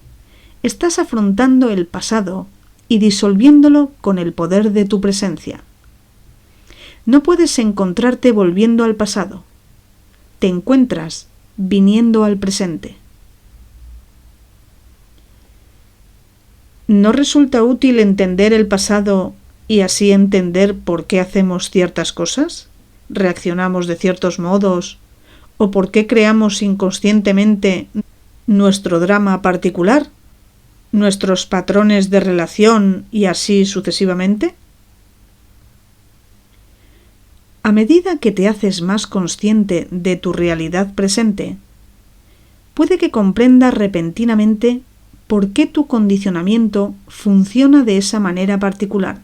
estás afrontando el pasado y disolviéndolo con el poder de tu presencia. No puedes encontrarte volviendo al pasado. Te encuentras viniendo al presente. ¿No resulta útil entender el pasado y así entender por qué hacemos ciertas cosas? ¿Reaccionamos de ciertos modos? ¿O por qué creamos inconscientemente nuestro drama particular? ¿Nuestros patrones de relación y así sucesivamente? A medida que te haces más consciente de tu realidad presente, puede que comprendas repentinamente por qué tu condicionamiento funciona de esa manera particular.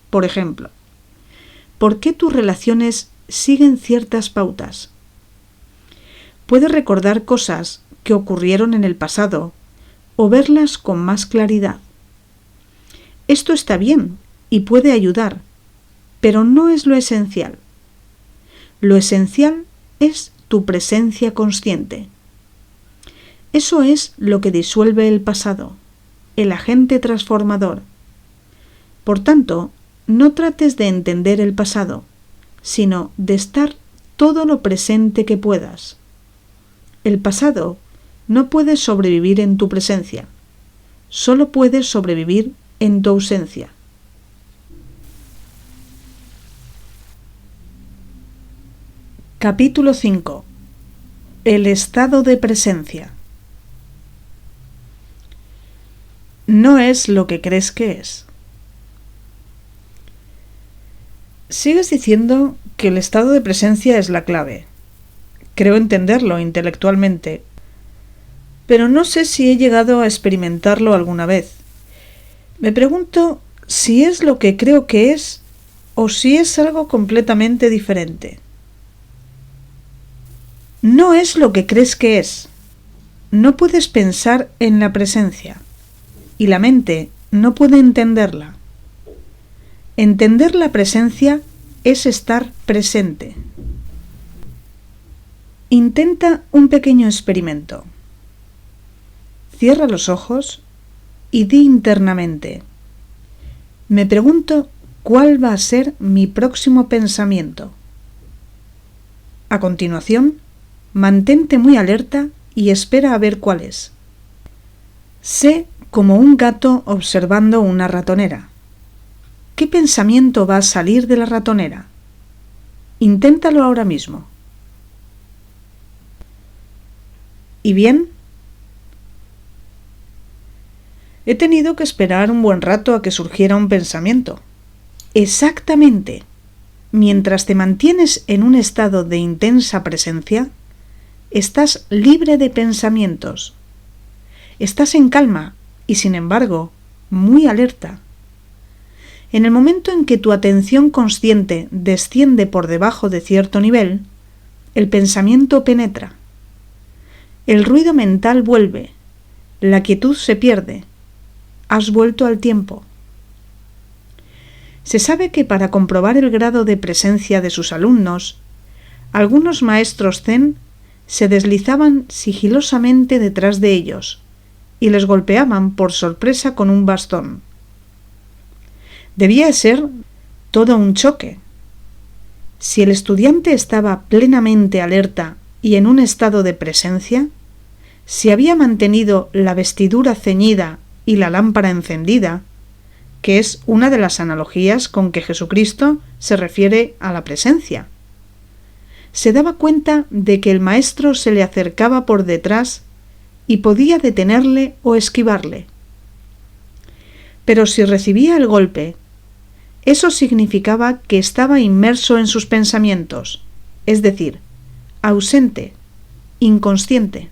Por ejemplo, ¿por qué tus relaciones siguen ciertas pautas? Puedes recordar cosas que ocurrieron en el pasado o verlas con más claridad. Esto está bien y puede ayudar, pero no es lo esencial. Lo esencial es tu presencia consciente. Eso es lo que disuelve el pasado, el agente transformador. Por tanto, no trates de entender el pasado, sino de estar todo lo presente que puedas. El pasado no puede sobrevivir en tu presencia, solo puede sobrevivir en tu ausencia. Capítulo 5. El estado de presencia. No es lo que crees que es. Sigues diciendo que el estado de presencia es la clave. Creo entenderlo intelectualmente, pero no sé si he llegado a experimentarlo alguna vez. Me pregunto si es lo que creo que es o si es algo completamente diferente. No es lo que crees que es. No puedes pensar en la presencia, y la mente no puede entenderla. Entender la presencia es estar presente. Intenta un pequeño experimento. Cierra los ojos y di internamente: me pregunto cuál va a ser mi próximo pensamiento. A continuación, mantente muy alerta y espera a ver cuál es. Sé como un gato observando una ratonera. ¿Qué pensamiento va a salir de la ratonera? Inténtalo ahora mismo. ¿Y bien? He tenido que esperar un buen rato a que surgiera un pensamiento. Exactamente. Mientras te mantienes en un estado de intensa presencia, estás libre de pensamientos. Estás en calma y, sin embargo, muy alerta. En el momento en que tu atención consciente desciende por debajo de cierto nivel, el pensamiento penetra. El ruido mental vuelve, la quietud se pierde. Has vuelto al tiempo. Se sabe que para comprobar el grado de presencia de sus alumnos, algunos maestros zen se deslizaban sigilosamente detrás de ellos y les golpeaban por sorpresa con un bastón. Debía ser todo un choque. Si el estudiante estaba plenamente alerta y en un estado de presencia, si había mantenido la vestidura ceñida y la lámpara encendida, que es una de las analogías con que Jesucristo se refiere a la presencia, se daba cuenta de que el maestro se le acercaba por detrás y podía detenerle o esquivarle. Pero si recibía el golpe, eso significaba que estaba inmerso en sus pensamientos, es decir, ausente, inconsciente.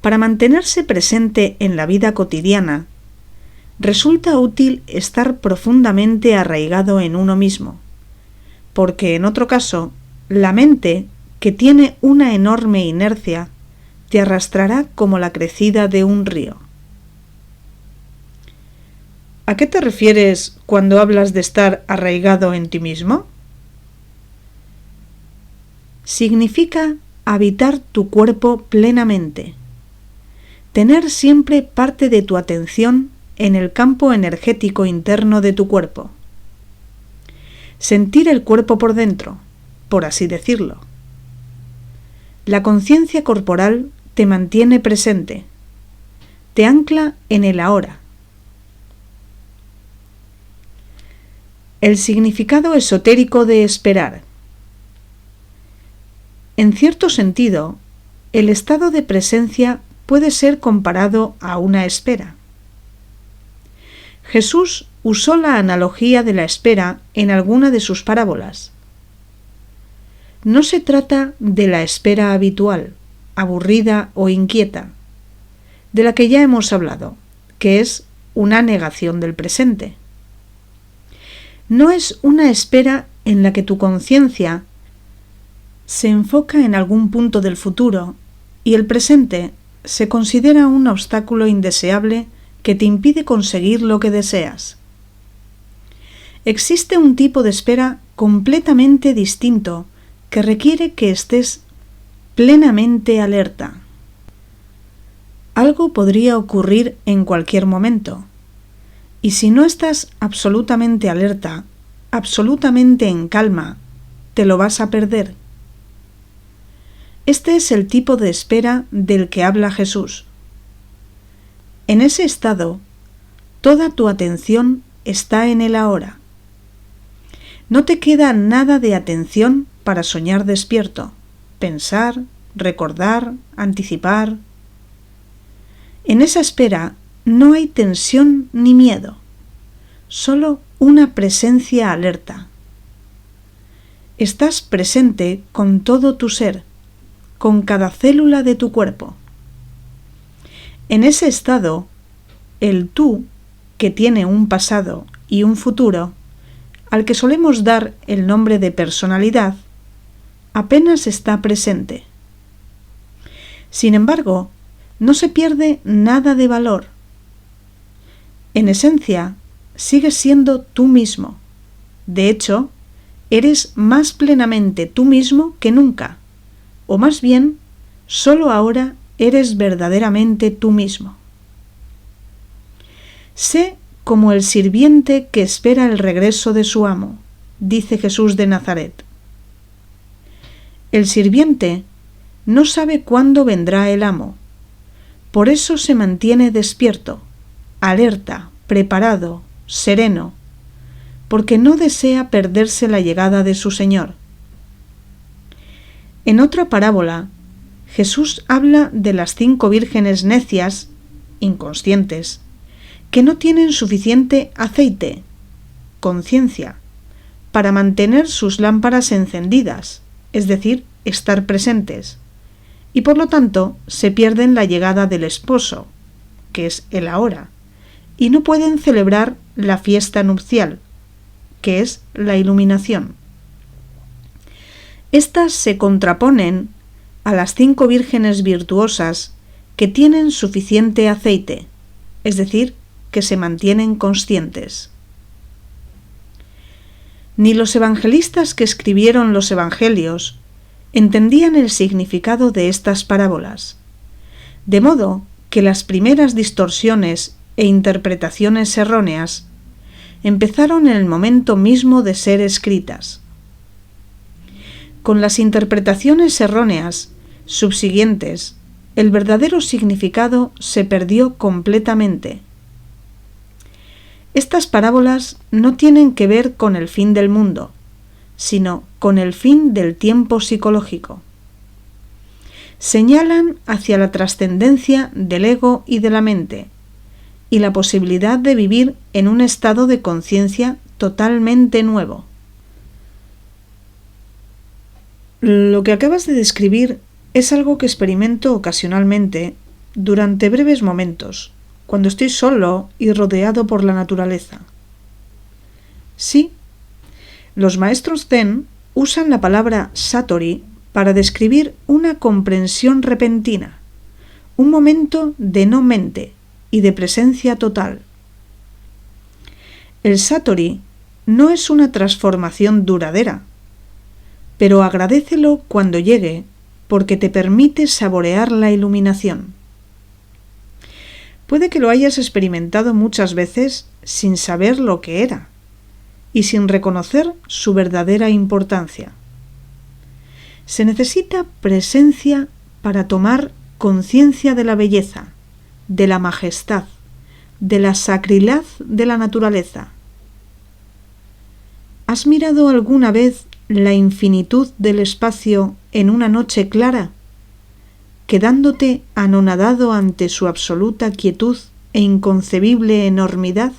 Para mantenerse presente en la vida cotidiana, resulta útil estar profundamente arraigado en uno mismo, porque en otro caso, la mente, que tiene una enorme inercia, te arrastrará como la crecida de un río. ¿A qué te refieres cuando hablas de estar arraigado en ti mismo? Significa habitar tu cuerpo plenamente, tener siempre parte de tu atención en el campo energético interno de tu cuerpo, sentir el cuerpo por dentro, por así decirlo. La conciencia corporal te mantiene presente, te ancla en el ahora. El significado esotérico de esperar. En cierto sentido, el estado de presencia puede ser comparado a una espera. Jesús usó la analogía de la espera en alguna de sus parábolas. No se trata de la espera habitual, aburrida o inquieta, de la que ya hemos hablado, que es una negación del presente. No es una espera en la que tu conciencia se enfoca en algún punto del futuro y el presente se considera un obstáculo indeseable que te impide conseguir lo que deseas. Existe un tipo de espera completamente distinto que requiere que estés plenamente alerta. Algo podría ocurrir en cualquier momento, y si no estás absolutamente alerta, absolutamente en calma, te lo vas a perder. Este es el tipo de espera del que habla Jesús. En ese estado, toda tu atención está en el ahora. No te queda nada de atención para soñar despierto, pensar, recordar, anticipar. En esa espera no hay tensión ni miedo, solo una presencia alerta. Estás presente con todo tu ser, con cada célula de tu cuerpo. En ese estado, el tú, que tiene un pasado y un futuro, al que solemos dar el nombre de personalidad, apenas está presente. Sin embargo, no se pierde nada de valor. En esencia, sigues siendo tú mismo. De hecho, eres más plenamente tú mismo que nunca, o más bien, solo ahora eres verdaderamente tú mismo. Sé como el sirviente que espera el regreso de su amo, dice Jesús de Nazaret. El sirviente no sabe cuándo vendrá el amo, por eso se mantiene despierto, alerta, preparado, sereno, porque no desea perderse la llegada de su Señor. En otra parábola, Jesús habla de las 5 vírgenes necias, inconscientes, que no tienen suficiente aceite, conciencia, para mantener sus lámparas encendidas, es decir, estar presentes, y por lo tanto se pierden la llegada del esposo, que es el ahora, y no pueden celebrar la fiesta nupcial, que es la iluminación. Estas se contraponen a las 5 vírgenes virtuosas que tienen suficiente aceite, es decir, que se mantienen conscientes. Ni los evangelistas que escribieron los evangelios entendían el significado de estas parábolas, de modo que las primeras distorsiones e interpretaciones erróneas empezaron en el momento mismo de ser escritas. Con las interpretaciones erróneas subsiguientes, el verdadero significado se perdió completamente. Estas parábolas no tienen que ver con el fin del mundo, sino con el fin del tiempo psicológico. Señalan hacia la trascendencia del ego y de la mente, y la posibilidad de vivir en un estado de conciencia totalmente nuevo. Lo que acabas de describir es algo que experimento ocasionalmente durante breves momentos, cuando estoy solo y rodeado por la naturaleza. Sí, los maestros Zen usan la palabra satori para describir una comprensión repentina, un momento de no mente y de presencia total. El satori no es una transformación duradera, pero agradécelo cuando llegue porque te permite saborear la iluminación. Puede que lo hayas experimentado muchas veces sin saber lo que era y sin reconocer su verdadera importancia. Se necesita presencia para tomar conciencia de la belleza, de la majestad, de la sacrilidad de la naturaleza. ¿Has mirado alguna vez la infinitud del espacio en una noche clara, quedándote anonadado ante su absoluta quietud e inconcebible enormidad?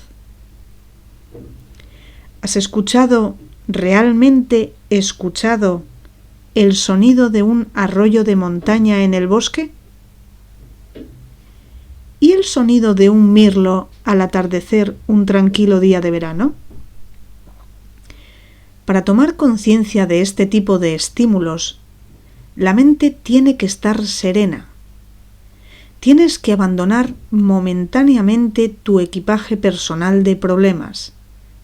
¿Has escuchado, realmente escuchado, el sonido de un arroyo de montaña en el bosque? ¿Y el sonido de un mirlo al atardecer un tranquilo día de verano? Para tomar conciencia de este tipo de estímulos, la mente tiene que estar serena. Tienes que abandonar momentáneamente tu equipaje personal de problemas,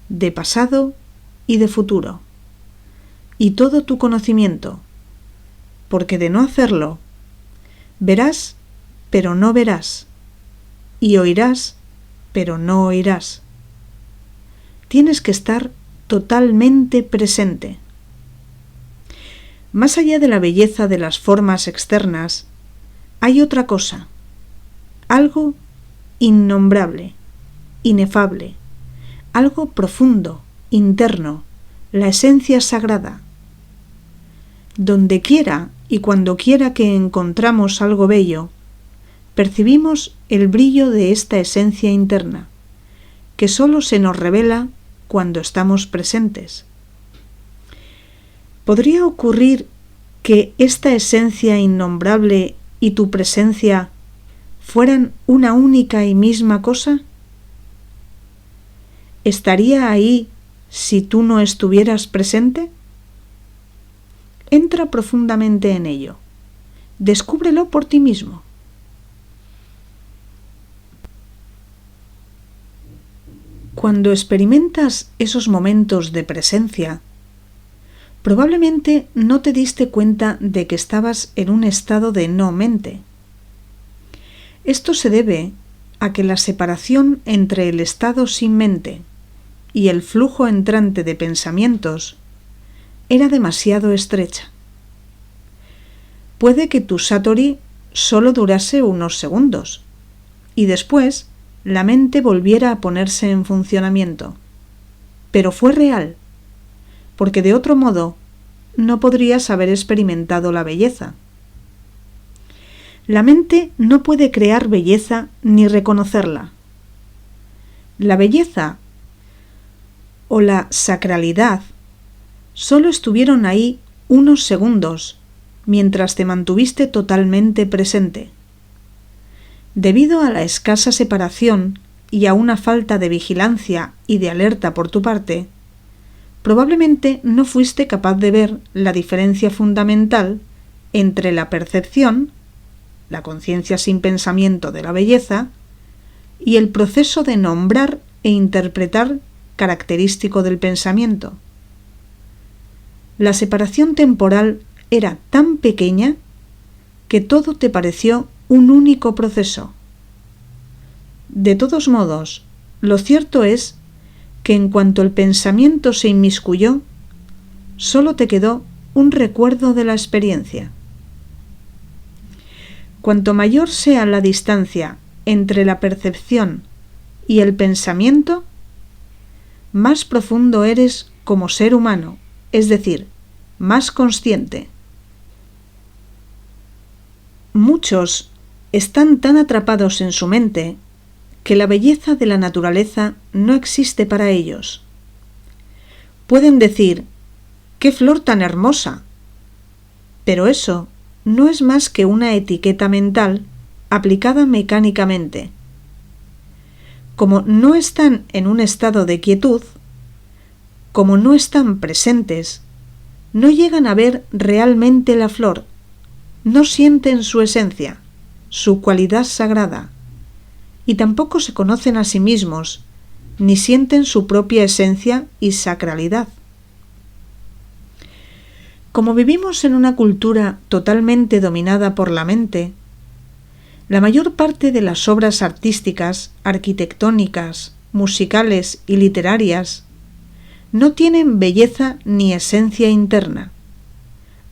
de pasado y de futuro, y todo tu conocimiento, porque de no hacerlo, verás, pero no verás, y oirás, pero no oirás. Tienes que estar totalmente presente. Más allá de la belleza de las formas externas, hay otra cosa, algo innombrable, inefable, algo profundo, interno, la esencia sagrada. Donde quiera y cuando quiera que encontramos algo bello, percibimos el brillo de esta esencia interna, que solo se nos revela cuando estamos presentes. ¿Podría ocurrir que esta esencia innombrable y tu presencia fueran una única y misma cosa? ¿Estaría ahí si tú no estuvieras presente? Entra profundamente en ello. Descúbrelo por ti mismo. Cuando experimentas esos momentos de presencia, probablemente no te diste cuenta de que estabas en un estado de no mente. Esto se debe a que la separación entre el estado sin mente y el flujo entrante de pensamientos era demasiado estrecha. Puede que tu satori solo durase unos segundos y después la mente volviera a ponerse en funcionamiento, pero fue real, porque de otro modo no podrías haber experimentado la belleza. La mente no puede crear belleza ni reconocerla. La belleza o la sacralidad solo estuvieron ahí unos segundos mientras te mantuviste totalmente presente. Debido a la escasa separación y a una falta de vigilancia y de alerta por tu parte, probablemente no fuiste capaz de ver la diferencia fundamental entre la percepción, la conciencia sin pensamiento de la belleza, y el proceso de nombrar e interpretar característico del pensamiento. La separación temporal era tan pequeña que todo te pareció un único proceso. De todos modos, lo cierto es que en cuanto el pensamiento se inmiscuyó, solo te quedó un recuerdo de la experiencia. Cuanto mayor sea la distancia entre la percepción y el pensamiento, más profundo eres como ser humano, es decir, más consciente. Muchos están tan atrapados en su mente que la belleza de la naturaleza no existe para ellos. Pueden decir, ¡qué flor tan hermosa! Pero eso no es más que una etiqueta mental aplicada mecánicamente. Como no están en un estado de quietud, como no están presentes, no llegan a ver realmente la flor, no sienten su esencia, su cualidad sagrada, y tampoco se conocen a sí mismos, ni sienten su propia esencia y sacralidad. Como vivimos en una cultura totalmente dominada por la mente, la mayor parte de las obras artísticas, arquitectónicas, musicales y literarias no tienen belleza ni esencia interna,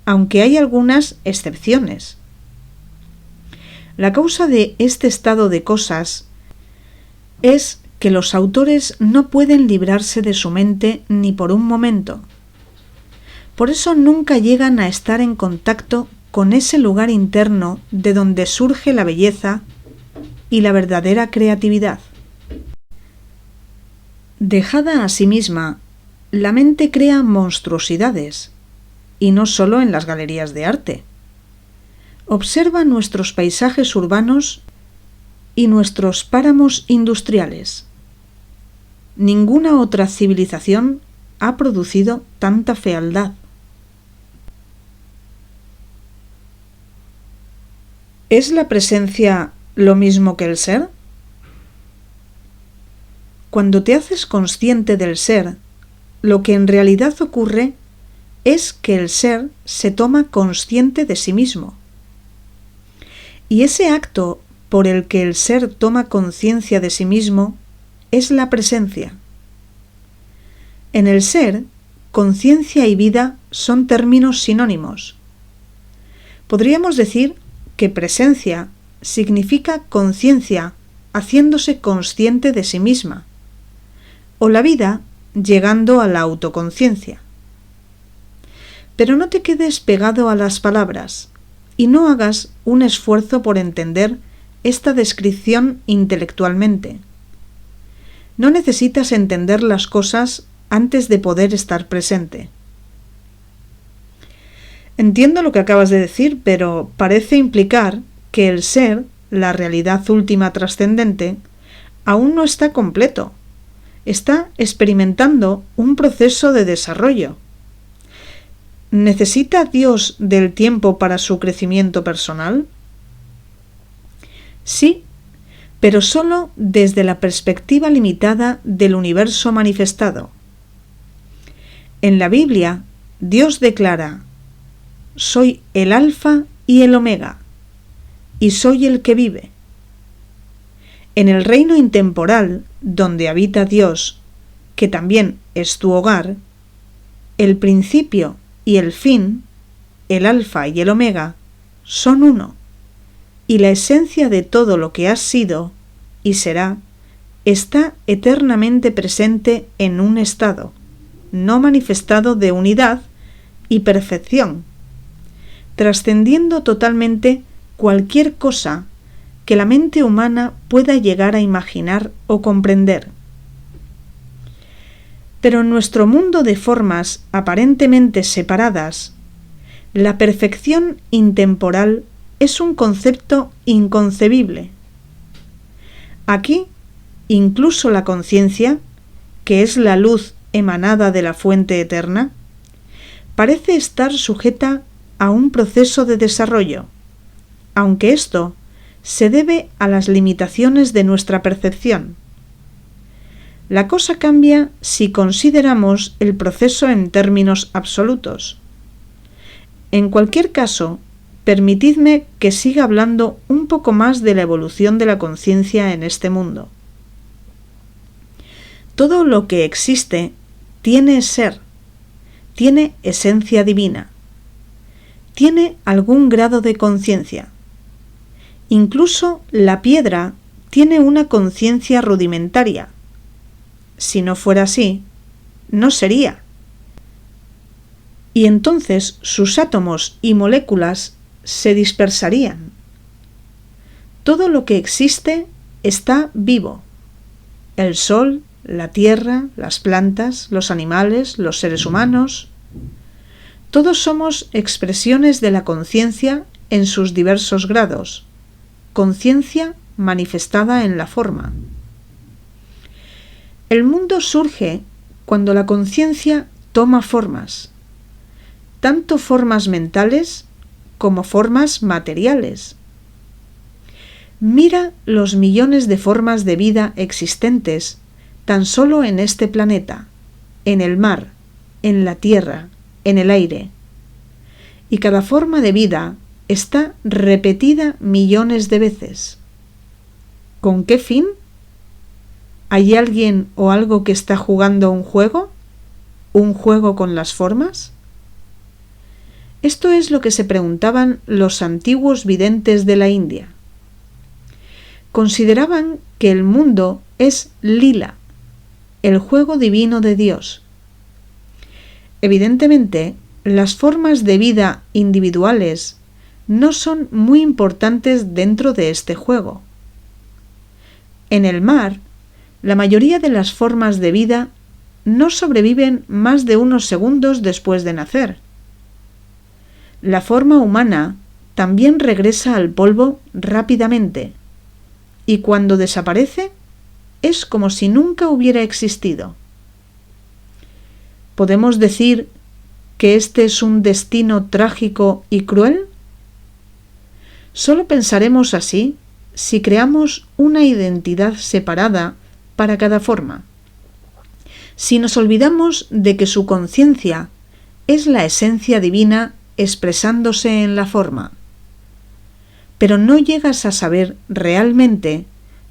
aunque hay algunas excepciones. La causa de este estado de cosas es que los autores no pueden librarse de su mente ni por un momento. Por eso nunca llegan a estar en contacto con ese lugar interno de donde surge la belleza y la verdadera creatividad. Dejada a sí misma, la mente crea monstruosidades, y no solo en las galerías de arte. Observa nuestros paisajes urbanos y nuestros páramos industriales. Ninguna otra civilización ha producido tanta fealdad. ¿Es la presencia lo mismo que el ser? Cuando te haces consciente del ser, lo que en realidad ocurre es que el ser se toma consciente de sí mismo. Y ese acto por el que el ser toma conciencia de sí mismo es la presencia. En el ser, conciencia y vida son términos sinónimos. Podríamos decir que presencia significa conciencia haciéndose consciente de sí misma, o la vida llegando a la autoconciencia. Pero no te quedes pegado a las palabras y no hagas un esfuerzo por entender esta descripción intelectualmente. No necesitas entender las cosas antes de poder estar presente. Entiendo lo que acabas de decir, pero parece implicar que el ser, la realidad última trascendente, aún no está completo. Está experimentando un proceso de desarrollo. ¿Necesita Dios del tiempo para su crecimiento personal? Sí, pero solo desde la perspectiva limitada del universo manifestado. En la Biblia, Dios declara: «Soy el Alfa y el Omega, y soy el que vive». En el reino intemporal, donde habita Dios, que también es tu hogar, el principio y el fin, el Alfa y el Omega, son uno, y la esencia de todo lo que has sido y será está eternamente presente en un estado no manifestado de unidad y perfección, trascendiendo totalmente cualquier cosa que la mente humana pueda llegar a imaginar o comprender. Pero en nuestro mundo de formas aparentemente separadas, la perfección intemporal es un concepto inconcebible. Aquí, incluso la conciencia, que es la luz emanada de la fuente eterna, parece estar sujeta a un proceso de desarrollo, aunque esto se debe a las limitaciones de nuestra percepción. La cosa cambia si consideramos el proceso en términos absolutos. En cualquier caso, permitidme que siga hablando un poco más de la evolución de la conciencia en este mundo. Todo lo que existe tiene ser, tiene esencia divina, tiene algún grado de conciencia. Incluso la piedra tiene una conciencia rudimentaria. Si no fuera así, no sería. Y entonces sus átomos y moléculas se dispersarían. Todo lo que existe está vivo. El sol, la tierra, las plantas, los animales, los seres humanos. Todos somos expresiones de la conciencia en sus diversos grados. Conciencia manifestada en la forma. El mundo surge cuando la conciencia toma formas, tanto formas mentales como formas materiales. Mira los millones de formas de vida existentes tan solo en este planeta, en el mar, en la tierra, en el aire. Y cada forma de vida está repetida millones de veces. ¿Con qué fin? ¿Hay alguien o algo que está jugando un juego? ¿Un juego con las formas? Esto es lo que se preguntaban los antiguos videntes de la India. Consideraban que el mundo es lila, el juego divino de Dios. Evidentemente, las formas de vida individuales no son muy importantes dentro de este juego. En el mar, la mayoría de las formas de vida no sobreviven más de unos segundos después de nacer. La forma humana también regresa al polvo rápidamente, y cuando desaparece, es como si nunca hubiera existido. ¿Podemos decir que este es un destino trágico y cruel? Solo pensaremos así si creamos una identidad separada para cada forma. Si nos olvidamos de que su conciencia es la esencia divina expresándose en la forma. Pero no llegas a saber realmente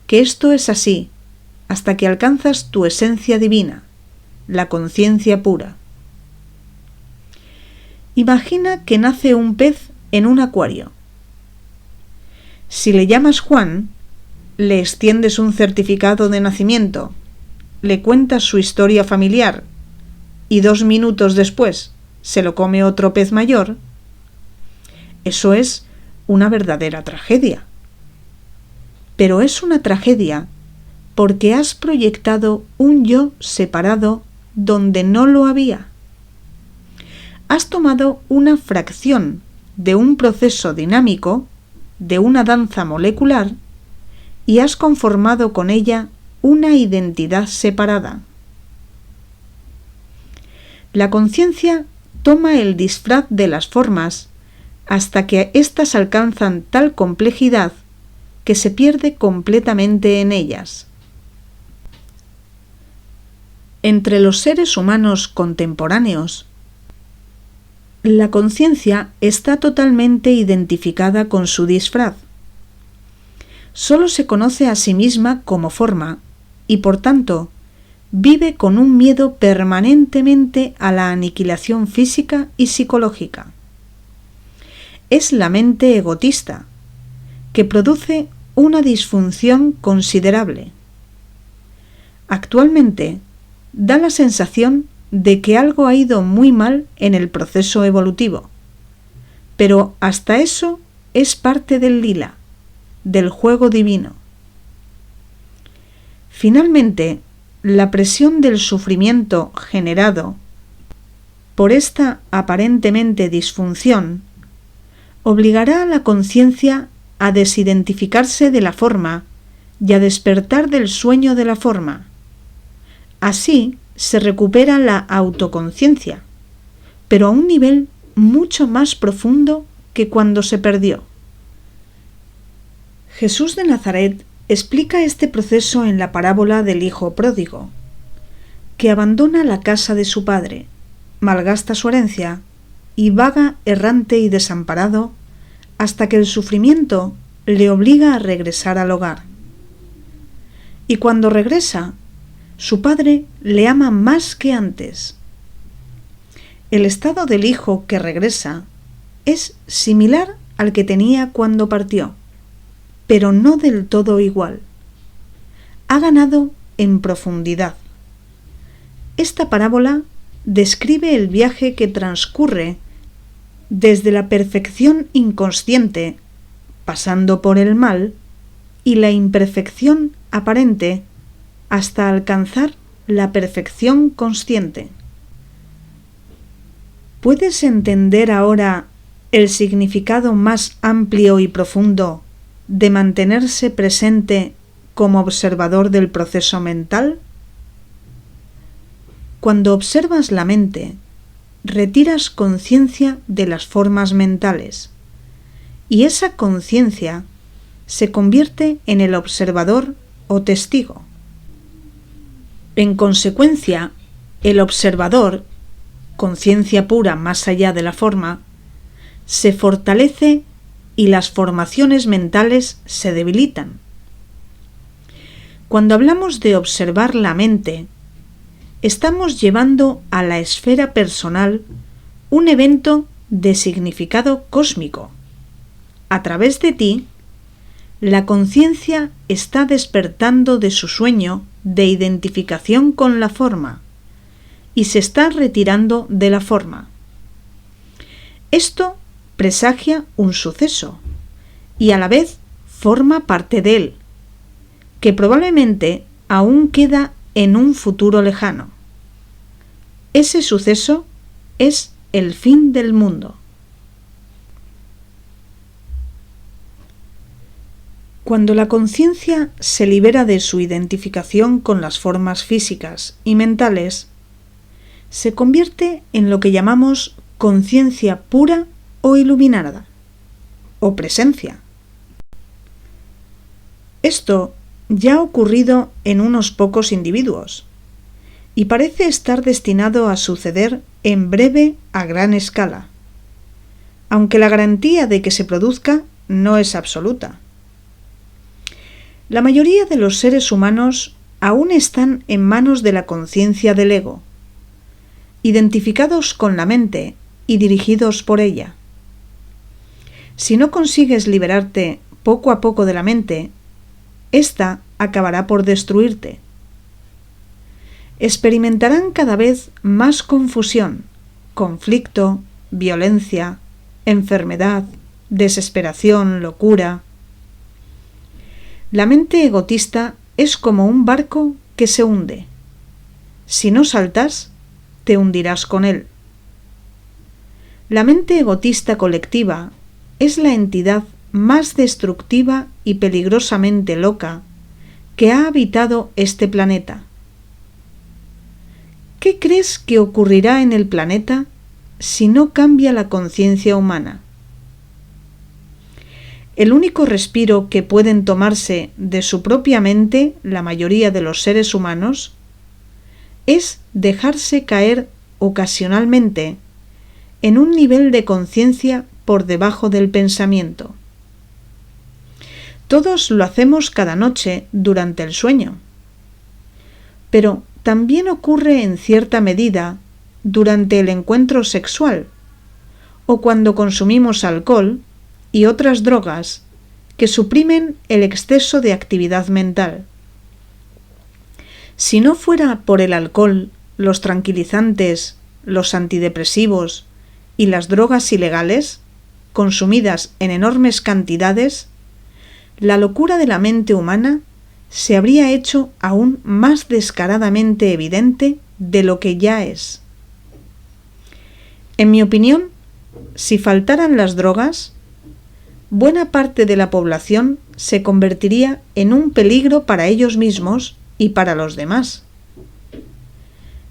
que esto es así hasta que alcanzas tu esencia divina, la conciencia pura. Imagina que nace un pez en un acuario. Si le llamas Juan, le extiendes un certificado de nacimiento, le cuentas su historia familiar y 2 minutos después se lo come otro pez mayor, eso es una verdadera tragedia. Pero es una tragedia porque has proyectado un yo separado donde no lo había. Has tomado una fracción de un proceso dinámico, de una danza molecular, y has conformado con ella una identidad separada. La conciencia toma el disfraz de las formas hasta que éstas alcanzan tal complejidad que se pierde completamente en ellas. Entre los seres humanos contemporáneos, la conciencia está totalmente identificada con su disfraz. Solo se conoce a sí misma como forma y, por tanto, vive con un miedo permanentemente a la aniquilación física y psicológica. Es la mente egotista, que produce una disfunción considerable. Actualmente, da la sensación de que algo ha ido muy mal en el proceso evolutivo, pero hasta eso es parte del lila, del juego divino. Finalmente, la presión del sufrimiento generado por esta aparentemente disfunción obligará a la conciencia a desidentificarse de la forma y a despertar del sueño de la forma. Así se recupera la autoconciencia, pero a un nivel mucho más profundo que cuando se perdió. Jesús de Nazaret explica este proceso en la parábola del hijo pródigo, que abandona la casa de su padre, malgasta su herencia y vaga errante y desamparado hasta que el sufrimiento le obliga a regresar al hogar. Y cuando regresa, su padre le ama más que antes. El estado del hijo que regresa es similar al que tenía cuando partió, pero no del todo igual. Ha ganado en profundidad. Esta parábola describe el viaje que transcurre desde la perfección inconsciente, pasando por el mal, y la imperfección aparente, hasta alcanzar la perfección consciente. ¿Puedes entender ahora el significado más amplio y profundo de mantenerse presente como observador del proceso mental? Cuando observas la mente, retiras conciencia de las formas mentales, y esa conciencia se convierte en el observador o testigo. En consecuencia, el observador, conciencia pura más allá de la forma, se fortalece y las formaciones mentales se debilitan. Cuando hablamos de observar la mente, estamos llevando a la esfera personal un evento de significado cósmico. A través de ti, la conciencia está despertando de su sueño de identificación con la forma y se está retirando de la forma. Esto presagia un suceso y a la vez forma parte de él, que probablemente aún queda en un futuro lejano. Ese suceso es el fin del mundo. Cuando la conciencia se libera de su identificación con las formas físicas y mentales, se convierte en lo que llamamos conciencia pura o iluminada, o presencia. Esto ya ha ocurrido en unos pocos individuos, y parece estar destinado a suceder en breve a gran escala, aunque la garantía de que se produzca no es absoluta. La mayoría de los seres humanos aún están en manos de la conciencia del ego, identificados con la mente y dirigidos por ella. Si no consigues liberarte poco a poco de la mente, ésta acabará por destruirte. Experimentarán cada vez más confusión, conflicto, violencia, enfermedad, desesperación, locura. La mente egotista es como un barco que se hunde. Si no saltas, te hundirás con él. La mente egotista colectiva es la entidad más destructiva y peligrosamente loca que ha habitado este planeta. ¿Qué crees que ocurrirá en el planeta si no cambia la conciencia humana? El único respiro que pueden tomarse de su propia mente la mayoría de los seres humanos es dejarse caer ocasionalmente en un nivel de conciencia por debajo del pensamiento. Todos lo hacemos cada noche durante el sueño, pero también ocurre en cierta medida durante el encuentro sexual o cuando consumimos alcohol y otras drogas que suprimen el exceso de actividad mental. Si no fuera por el alcohol, los tranquilizantes, los antidepresivos y las drogas ilegales, consumidas en enormes cantidades, la locura de la mente humana se habría hecho aún más descaradamente evidente de lo que ya es. En mi opinión, si faltaran las drogas, buena parte de la población se convertiría en un peligro para ellos mismos y para los demás.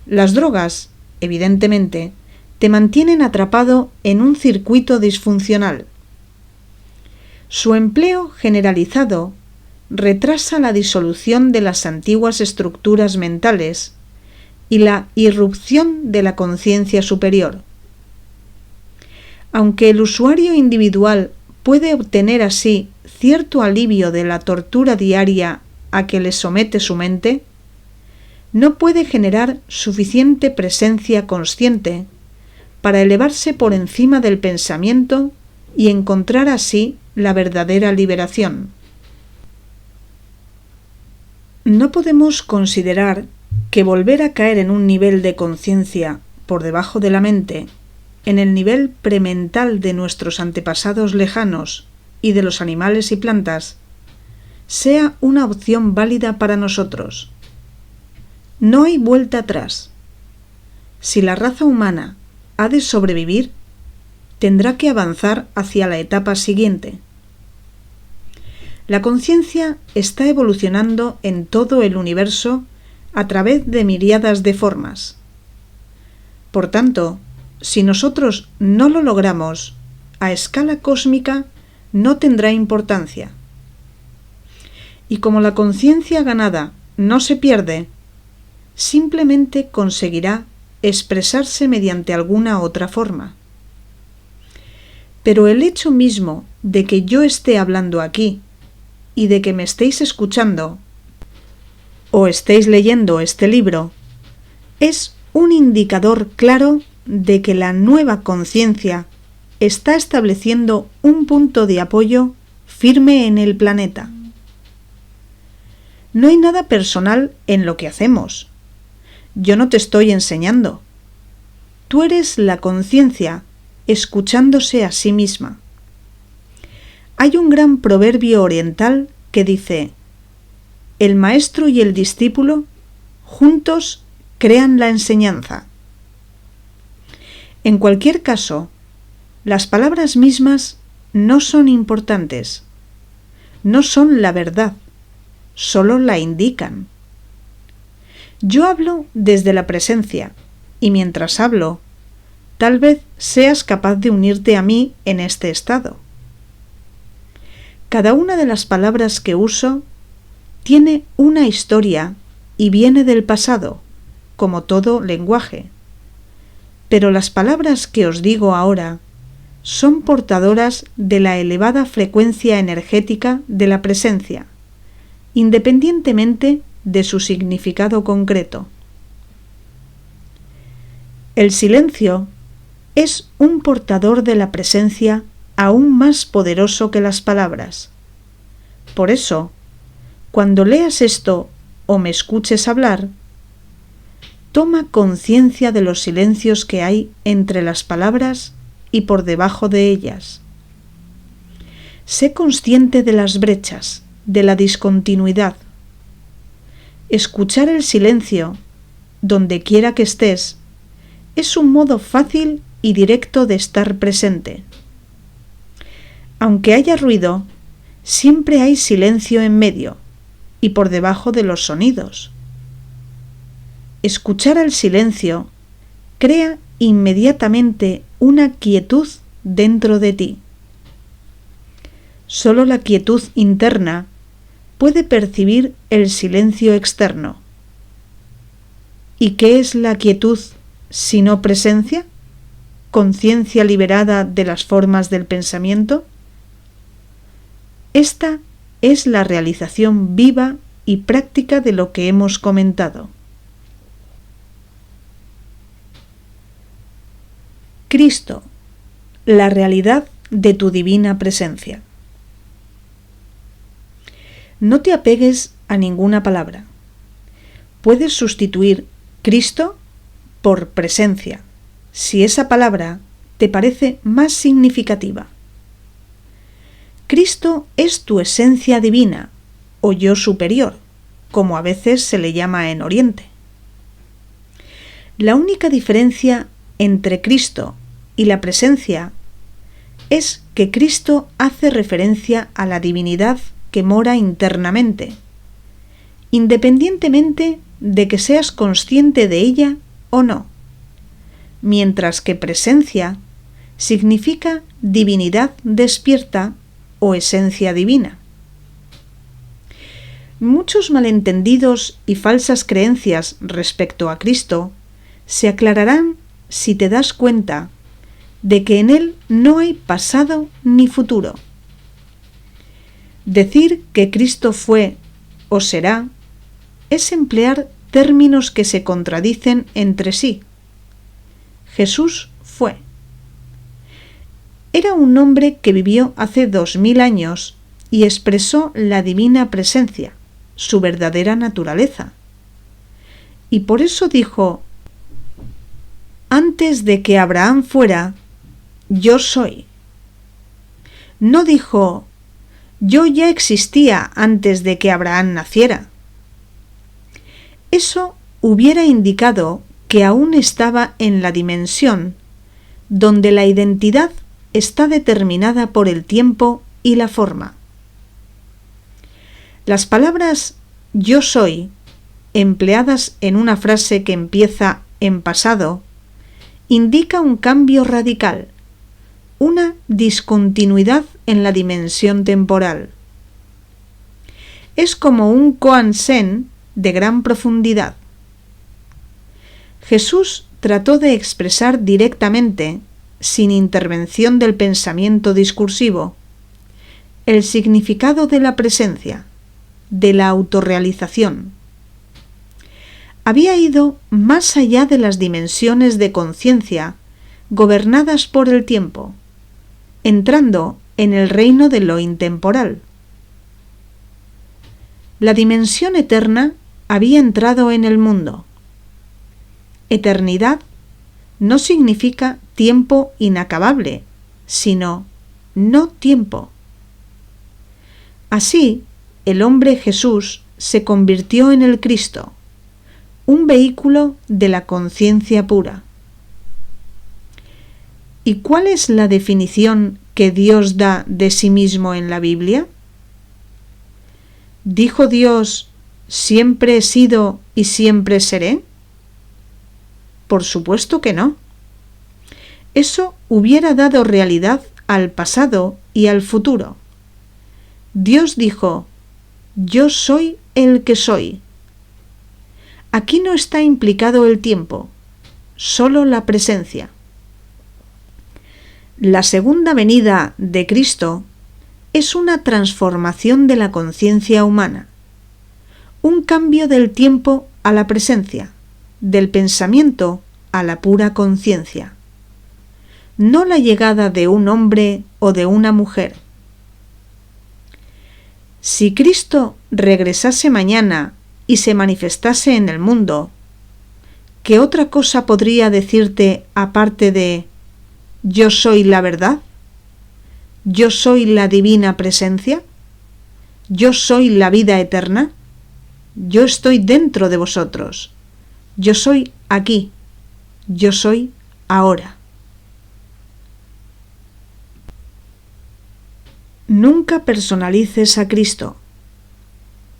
Las drogas, evidentemente, te mantienen atrapado en un circuito disfuncional. Su empleo generalizado retrasa la disolución de las antiguas estructuras mentales y la irrupción de la conciencia superior. Aunque el usuario individual puede obtener así cierto alivio de la tortura diaria a que le somete su mente, no puede generar suficiente presencia consciente para elevarse por encima del pensamiento y encontrar así la verdadera liberación. No podemos considerar que volver a caer en un nivel de conciencia por debajo de la mente, en el nivel premental de nuestros antepasados lejanos y de los animales y plantas, sea una opción válida para nosotros. No hay vuelta atrás. Si la raza humana ha de sobrevivir, tendrá que avanzar hacia la etapa siguiente. La conciencia está evolucionando en todo el universo a través de miríadas de formas. Por tanto, si nosotros no lo logramos, a escala cósmica no tendrá importancia. Y como la conciencia ganada no se pierde, simplemente conseguirá expresarse mediante alguna otra forma. Pero el hecho mismo de que yo esté hablando aquí y de que me estéis escuchando o estéis leyendo este libro es un indicador claro de que la nueva conciencia está estableciendo un punto de apoyo firme en el planeta. No hay nada personal en lo que hacemos. Yo no te estoy enseñando. Tú eres la conciencia escuchándose a sí misma. Hay un gran proverbio oriental que dice: el maestro y el discípulo juntos crean la enseñanza. En cualquier caso, las palabras mismas no son importantes, no son la verdad, solo la indican. Yo hablo desde la presencia, y mientras hablo, tal vez seas capaz de unirte a mí en este estado. Cada una de las palabras que uso tiene una historia y viene del pasado, como todo lenguaje. Pero las palabras que os digo ahora son portadoras de la elevada frecuencia energética de la presencia, independientemente de su significado concreto. El silencio es un portador de la presencia aún más poderoso que las palabras. Por eso, cuando leas esto o me escuches hablar, toma conciencia de los silencios que hay entre las palabras y por debajo de ellas. Sé consciente de las brechas, de la discontinuidad. Escuchar el silencio, donde quiera que estés, es un modo fácil y directo de estar presente. Aunque haya ruido, siempre hay silencio en medio y por debajo de los sonidos. Escuchar el silencio crea inmediatamente una quietud dentro de ti. Solo la quietud interna puede percibir el silencio externo. ¿Y qué es la quietud sino presencia? ¿Conciencia liberada de las formas del pensamiento? Esta es la realización viva y práctica de lo que hemos comentado. Cristo, la realidad de tu divina presencia. No te apegues a ninguna palabra. Puedes sustituir Cristo por presencia, si esa palabra te parece más significativa. Cristo es tu esencia divina o yo superior, como a veces se le llama en Oriente. La única diferencia entre Cristo y la presencia es que Cristo hace referencia a la divinidad que mora internamente, independientemente de que seas consciente de ella o no, mientras que presencia significa divinidad despierta o esencia divina. Muchos malentendidos y falsas creencias respecto a Cristo se aclararán si te das cuenta de que en Él no hay pasado ni futuro. Decir que Cristo fue o será es emplear términos que se contradicen entre sí. Jesús fue. Era un hombre que vivió hace 2000 años y expresó la divina presencia, su verdadera naturaleza. Y por eso dijo: antes de que Abraham fuera, yo soy. No dijo: yo ya existía antes de que Abraham naciera. Eso hubiera indicado que aún estaba en la dimensión donde la identidad está determinada por el tiempo y la forma. Las palabras yo soy, empleadas en una frase que empieza en pasado, indica un cambio radical, una discontinuidad en la dimensión temporal. Es como un koan sen de gran profundidad. Jesús trató de expresar directamente, sin intervención del pensamiento discursivo, el significado de la presencia, de la autorrealización. Había ido más allá de las dimensiones de conciencia gobernadas por el tiempo, entrando en el reino de lo intemporal. La dimensión eterna había entrado en el mundo. Eternidad no significa tiempo inacabable, sino no tiempo. Así, el hombre Jesús se convirtió en el Cristo, un vehículo de la conciencia pura. ¿Y cuál es la definición que Dios da de sí mismo en la Biblia? ¿Dijo Dios: siempre he sido y siempre seré? Por supuesto que no. Eso hubiera dado realidad al pasado y al futuro. Dios dijo: yo soy el que soy. Aquí no está implicado el tiempo, solo la presencia. La segunda venida de Cristo es una transformación de la conciencia humana, un cambio del tiempo a la presencia, del pensamiento a la pura conciencia. No la llegada de un hombre o de una mujer. Si Cristo regresase mañana y se manifestase en el mundo, ¿qué otra cosa podría decirte aparte de yo soy la verdad? ¿Yo soy la divina presencia? ¿Yo soy la vida eterna? Yo estoy dentro de vosotros. Yo soy aquí. Yo soy ahora. Nunca personalices a Cristo.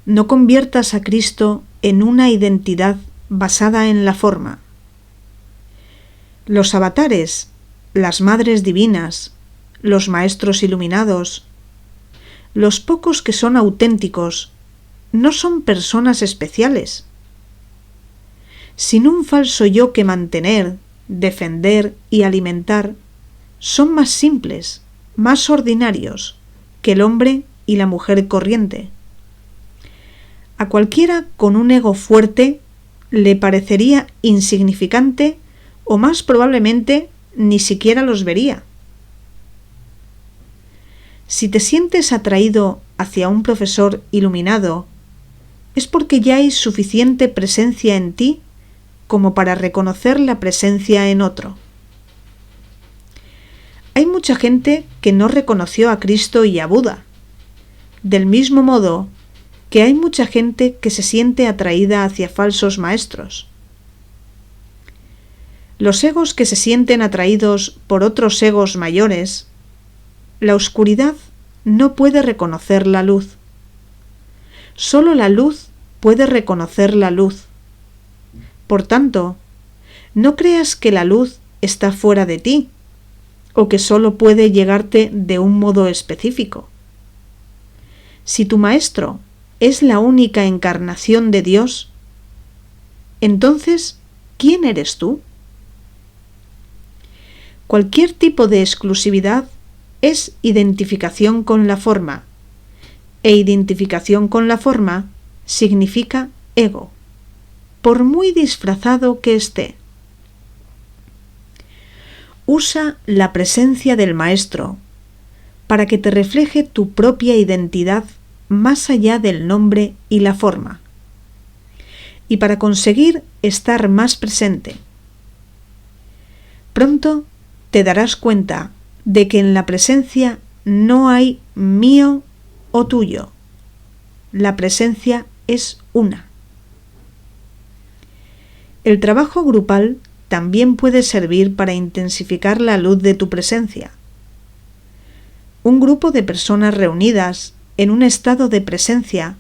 No conviertas a Cristo en una identidad basada en la forma. Los avatares, las madres divinas, los maestros iluminados, los pocos que son auténticos, no son personas especiales. Sin un falso yo que mantener, defender y alimentar, son más simples, más ordinarios que el hombre y la mujer corriente. A cualquiera con un ego fuerte le parecería insignificante o más probablemente ni siquiera los vería. Si te sientes atraído hacia un profesor iluminado, es porque ya hay suficiente presencia en ti como para reconocer la presencia en otro. Hay mucha gente que no reconoció a Cristo y a Buda, del mismo modo que hay mucha gente que se siente atraída hacia falsos maestros. Los egos que se sienten atraídos por otros egos mayores, la oscuridad no puede reconocer la luz. Solo la luz puede reconocer la luz. Por tanto, no creas que la luz está fuera de ti, o que solo puede llegarte de un modo específico. Si tu maestro es la única encarnación de Dios, entonces, ¿quién eres tú? Cualquier tipo de exclusividad es identificación con la forma, e identificación con la forma significa ego. por muy disfrazado que esté. Usa la presencia del maestro para que te refleje tu propia identidad más allá del nombre y la forma, y para conseguir estar más presente. Pronto te darás cuenta de que en la presencia no hay mío o tuyo. La presencia es una. El trabajo grupal también puede servir para intensificar la luz de tu presencia. Un grupo de personas reunidas en un estado de presencia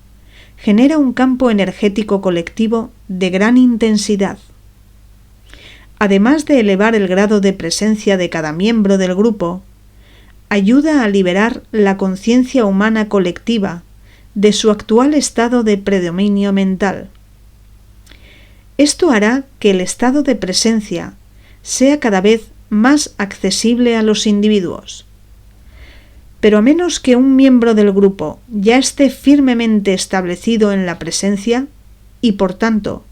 genera un campo energético colectivo de gran intensidad. Además de elevar el grado de presencia de cada miembro del grupo, ayuda a liberar la conciencia humana colectiva de su actual estado de predominio mental. Esto hará que el estado de presencia sea cada vez más accesible a los individuos. Pero a menos que un miembro del grupo ya esté firmemente establecido en la presencia y, por tanto,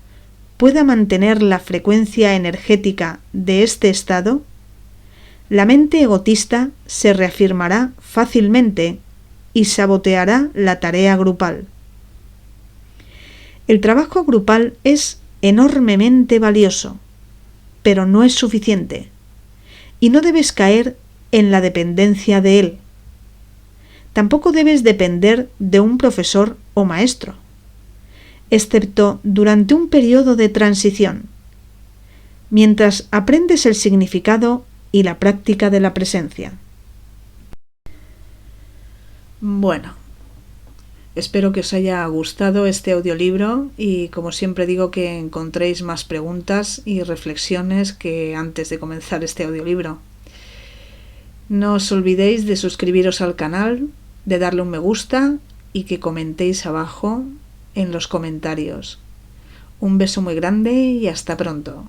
pueda mantener la frecuencia energética de este estado, la mente egotista se reafirmará fácilmente y saboteará la tarea grupal. El trabajo grupal es enormemente valioso, pero no es suficiente, y no debes caer en la dependencia de él. Tampoco debes depender de un profesor o maestro, excepto durante un periodo de transición, mientras aprendes el significado y la práctica de la presencia. Bueno, espero que os haya gustado este audiolibro y, como siempre digo, que encontréis más preguntas y reflexiones que antes de comenzar este audiolibro. No os olvidéis de suscribiros al canal, de darle un me gusta y que comentéis abajo en los comentarios. Un beso muy grande y hasta pronto.